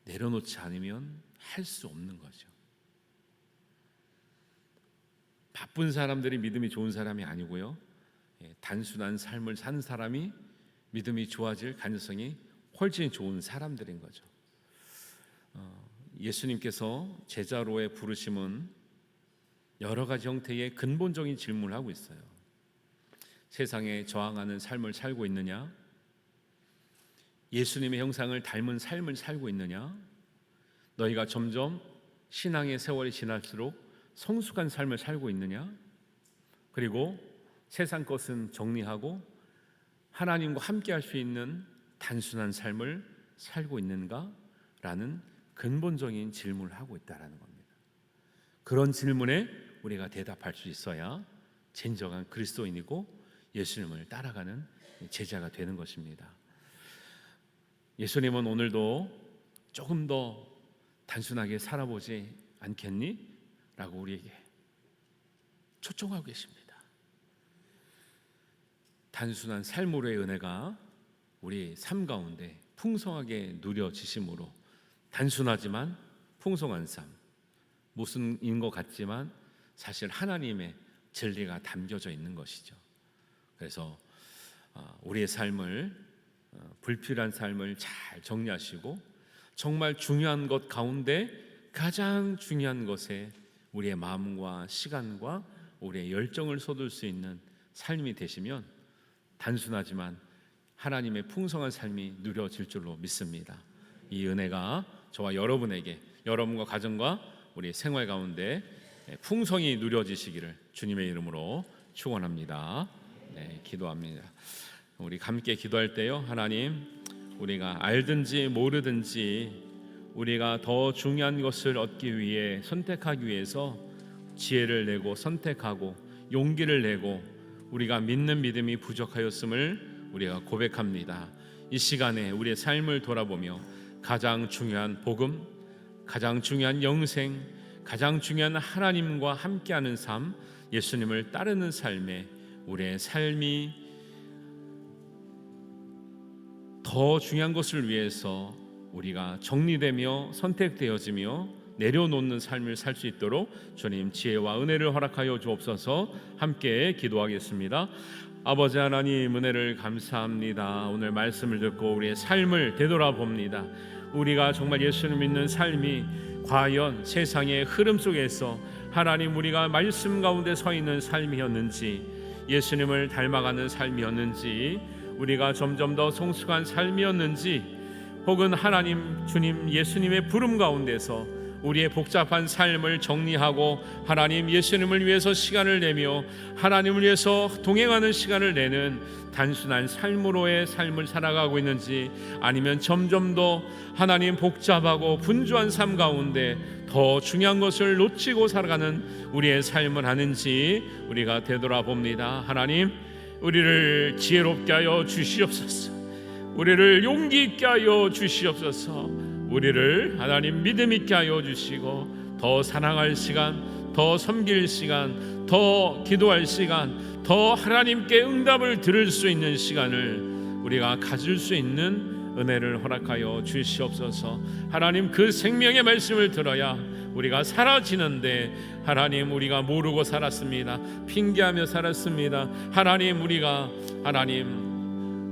내려놓지 않으면 할 수 없는 거죠. 바쁜 사람들이 믿음이 좋은 사람이 아니고요. 단순한 삶을 사는 사람이 믿음이 좋아질 가능성이 훨씬 좋은 사람들인 거죠. 예수님께서 제자로의 부르심은 여러 가지 형태의 근본적인 질문을 하고 있어요. 세상에 저항하는 삶을 살고 있느냐? 예수님의 형상을 닮은 삶을 살고 있느냐? 너희가 점점 신앙의 세월이 지날수록 성숙한 삶을 살고 있느냐? 그리고 세상 것은 정리하고 하나님과 함께 할 수 있는 단순한 삶을 살고 있는가? 라는 근본적인 질문을 하고 있다는 겁니다. 그런 질문에 우리가 대답할 수 있어야 진정한 그리스도인이고 예수님을 따라가는 제자가 되는 것입니다. 예수님은 오늘도 조금 더 단순하게 살아보지 않겠니? 라고 우리에게 초청하고 계십니다. 단순한 삶으로의 은혜가 우리 삶 가운데 풍성하게 누려지심으로 단순하지만 풍성한 삶, 모순인 것 같지만 사실 하나님의 진리가 담겨져 있는 것이죠. 그래서 우리의 삶을 불필요한 삶을 잘 정리하시고 정말 중요한 것 가운데 가장 중요한 것에 우리의 마음과 시간과 우리의 열정을 쏟을 수 있는 삶이 되시면 단순하지만 하나님의 풍성한 삶이 누려질 줄로 믿습니다. 이 은혜가 저와 여러분에게, 여러분과 가정과 우리 생활 가운데 풍성히 누려지시기를 주님의 이름으로 축원합니다. 네, 기도합니다. 우리 함께 기도할 때요, 하나님, 우리가 알든지 모르든지 우리가 더 중요한 것을 얻기 위해 선택하기 위해서 지혜를 내고 선택하고 용기를 내고 우리가 믿는 믿음이 부족하였음을 우리가 고백합니다. 이 시간에 우리의 삶을 돌아보며 가장 중요한 복음, 가장 중요한 영생, 가장 중요한 하나님과 함께하는 삶, 예수님을 따르는 삶에 우리의 삶이 더 중요한 것을 위해서 우리가 정리되며 선택되어지며 내려놓는 삶을 살 수 있도록 주님 지혜와 은혜를 허락하여 주옵소서. 함께 기도하겠습니다. 아버지 하나님, 은혜를 감사합니다. 오늘 말씀을 듣고 우리의 삶을 되돌아봅니다. 우리가 정말 예수를 믿는 삶이 과연 세상의 흐름 속에서 하나님 우리가 말씀 가운데 서 있는 삶이었는지, 예수님을 닮아가는 삶이었는지, 우리가 점점 더 성숙한 삶이었는지, 혹은 하나님 주님 예수님의 부름 가운데서 우리의 복잡한 삶을 정리하고 하나님 예수님을 위해서 시간을 내며 하나님을 위해서 동행하는 시간을 내는 단순한 삶으로의 삶을 살아가고 있는지, 아니면 점점 더 하나님 복잡하고 분주한 삶 가운데 더 중요한 것을 놓치고 살아가는 우리의 삶을 하는지 우리가 되돌아봅니다. 하나님, 우리를 지혜롭게 하여 주시옵소서. 우리를 용기 있게 하여 주시옵소서. 우리를 하나님 믿음 있게 하여 주시고 더 사랑할 시간, 더 섬길 시간, 더 기도할 시간, 더 하나님께 응답을 들을 수 있는 시간을 우리가 가질 수 있는 은혜를 허락하여 주시옵소서. 하나님, 그 생명의 말씀을 들어야 우리가 사라지는데 하나님, 우리가 모르고 살았습니다. 핑계하며 살았습니다. 하나님,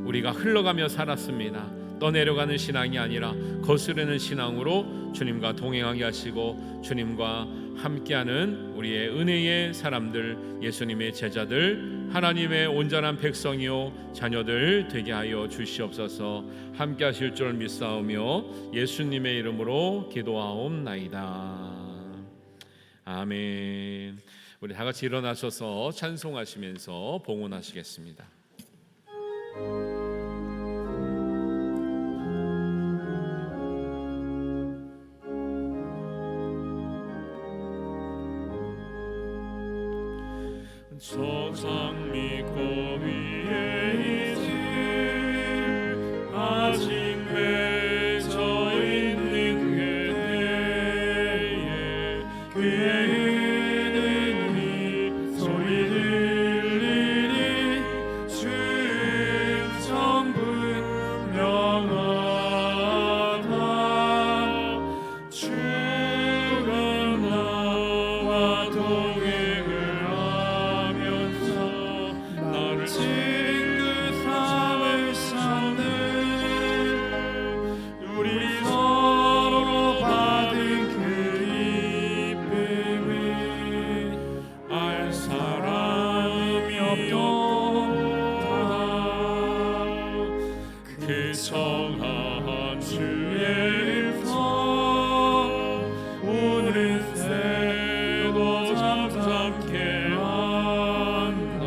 우리가 흘러가며 살았습니다. 떠내려가는 신앙이 아니라 거스르는 신앙으로 주님과 동행하게 하시고 주님과 함께하는 우리의 은혜의 사람들, 예수님의 제자들, 하나님의 온전한 백성이요 자녀들 되게 하여 주시옵소서. 함께 하실 줄 믿사오며 예수님의 이름으로 기도하옵나이다. 아멘. 우리 다 같이 일어나셔서 찬송하시면서 봉헌하시겠습니다. 저장 믿고 위에 있지 아직 맺어 있는 그대의 귀에는 이 소리 들리니 주참 분명하다. 주가 나와 동행을 친구 삼으셨네. 우리 서로 받은 그 기쁨을 알 사람이 없도다. 그 성한 주의 음성 오늘 새도 잠잠케 한다.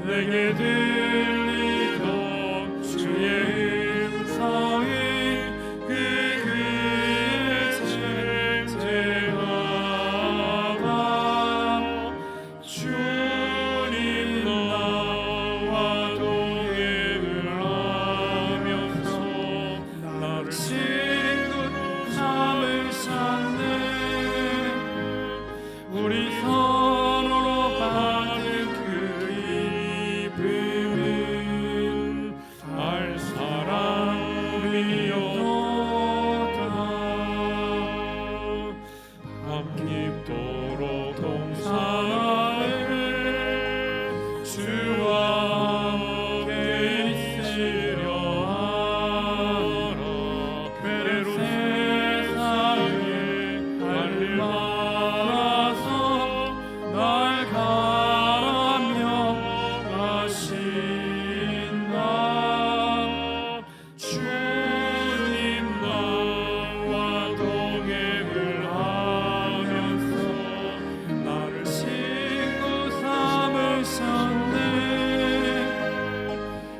내게 들리던 주의 음성이 그의 쟁쟁하다. 주님 나와 동행을 하면서 나를 친구 삼으셨네. 우리 서로 받은 그 기쁨은 알 사람이 없도다. 밤깊도록 동산에 주와 함께 있으려 하라. 외로운 세상에 할 일 많아서 날 가라며 가신다. 주님 나와 동행을 하면서 나를 친구 삼으셨네.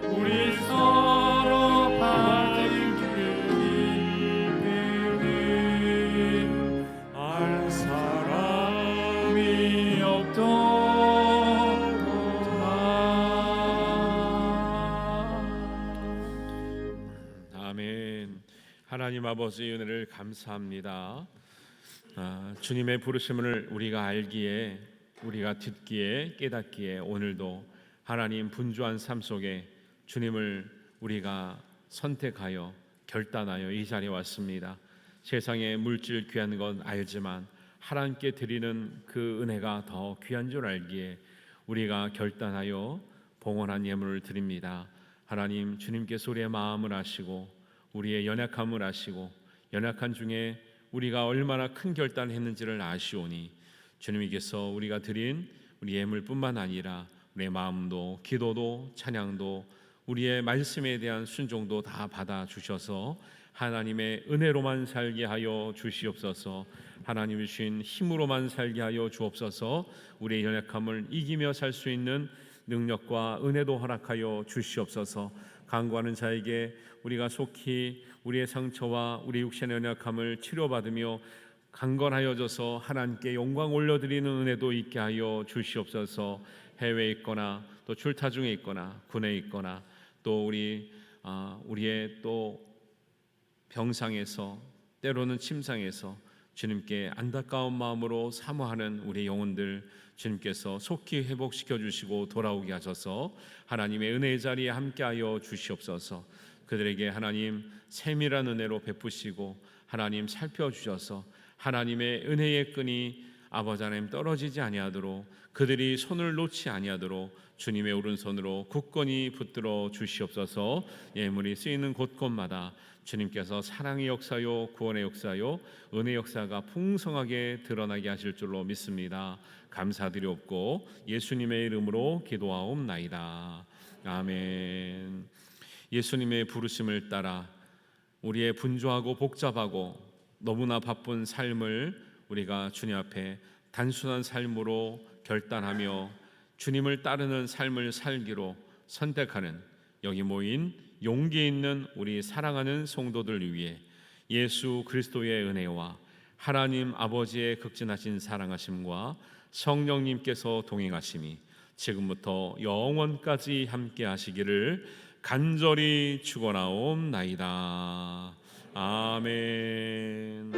우리 서로 받은 그 기쁨은 알 사람이 없도다. 아멘. 하나님 아버지의 은혜를 감사합니다. 주님의 부르심을 우리가 알기에, 우리가 듣기에, 깨닫기에 오늘도 하나님 분주한 삶 속에 주님을 우리가 선택하여 결단하여 이 자리에 왔습니다. 세상에 물질 귀한 건 알지만 하나님께 드리는 그 은혜가 더 귀한 줄 알기에 우리가 결단하여 봉헌한 예물을 드립니다. 하나님, 주님께서 우리의 마음을 아시고 우리의 연약함을 아시고 연약한 중에 우리가 얼마나 큰 결단을 했는지를 아시오니 주님께서 우리가 드린 우리 예물뿐만 아니라 우리의 마음도, 기도도, 찬양도, 우리의 말씀에 대한 순종도 다 받아주셔서 하나님의 은혜로만 살게 하여 주시옵소서. 하나님이 주신 힘으로만 살게 하여 주옵소서. 우리의 연약함을 이기며 살 수 있는 능력과 은혜도 허락하여 주시옵소서. 간구하는 자에게 우리가 속히 우리의 상처와 우리 육신의 연약함을 치료받으며 강건하여져서 하나님께 영광 올려드리는 은혜도 있게 하여 주시옵소서. 해외에 있거나 또 출타 중에 있거나 군에 있거나 또 우리의 또 병상에서 때로는 침상에서 주님께 안타까운 마음으로 사모하는 우리 영혼들 주님께서 속히 회복시켜 주시고 돌아오게 하셔서 하나님의 은혜의 자리에 함께하여 주시옵소서. 그들에게 하나님 세밀한 은혜로 베푸시고 하나님 살펴주셔서 하나님의 은혜의 끈이 아버지 하나님 떨어지지 아니하도록 그들이 손을 놓지 아니하도록 주님의 오른손으로 굳건히 붙들어 주시옵소서. 예물이 쓰이는 곳곳마다 주님께서 사랑의 역사요, 구원의 역사요, 은혜 역사가 풍성하게 드러나게 하실 줄로 믿습니다. 감사드리옵고 예수님의 이름으로 기도하옵나이다. 아멘. 예수님의 부르심을 따라 우리의 분주하고 복잡하고 너무나 바쁜 삶을 우리가 주님 앞에 단순한 삶으로 결단하며 주님을 따르는 삶을 살기로 선택하는 여기 모인 용기 있는 우리 사랑하는 성도들 위해 예수 그리스도의 은혜와 하나님 아버지의 극진하신 사랑하심과 성령님께서 동행하심이 지금부터 영원까지 함께 하시기를 간절히 축원하옵나이다. 아멘.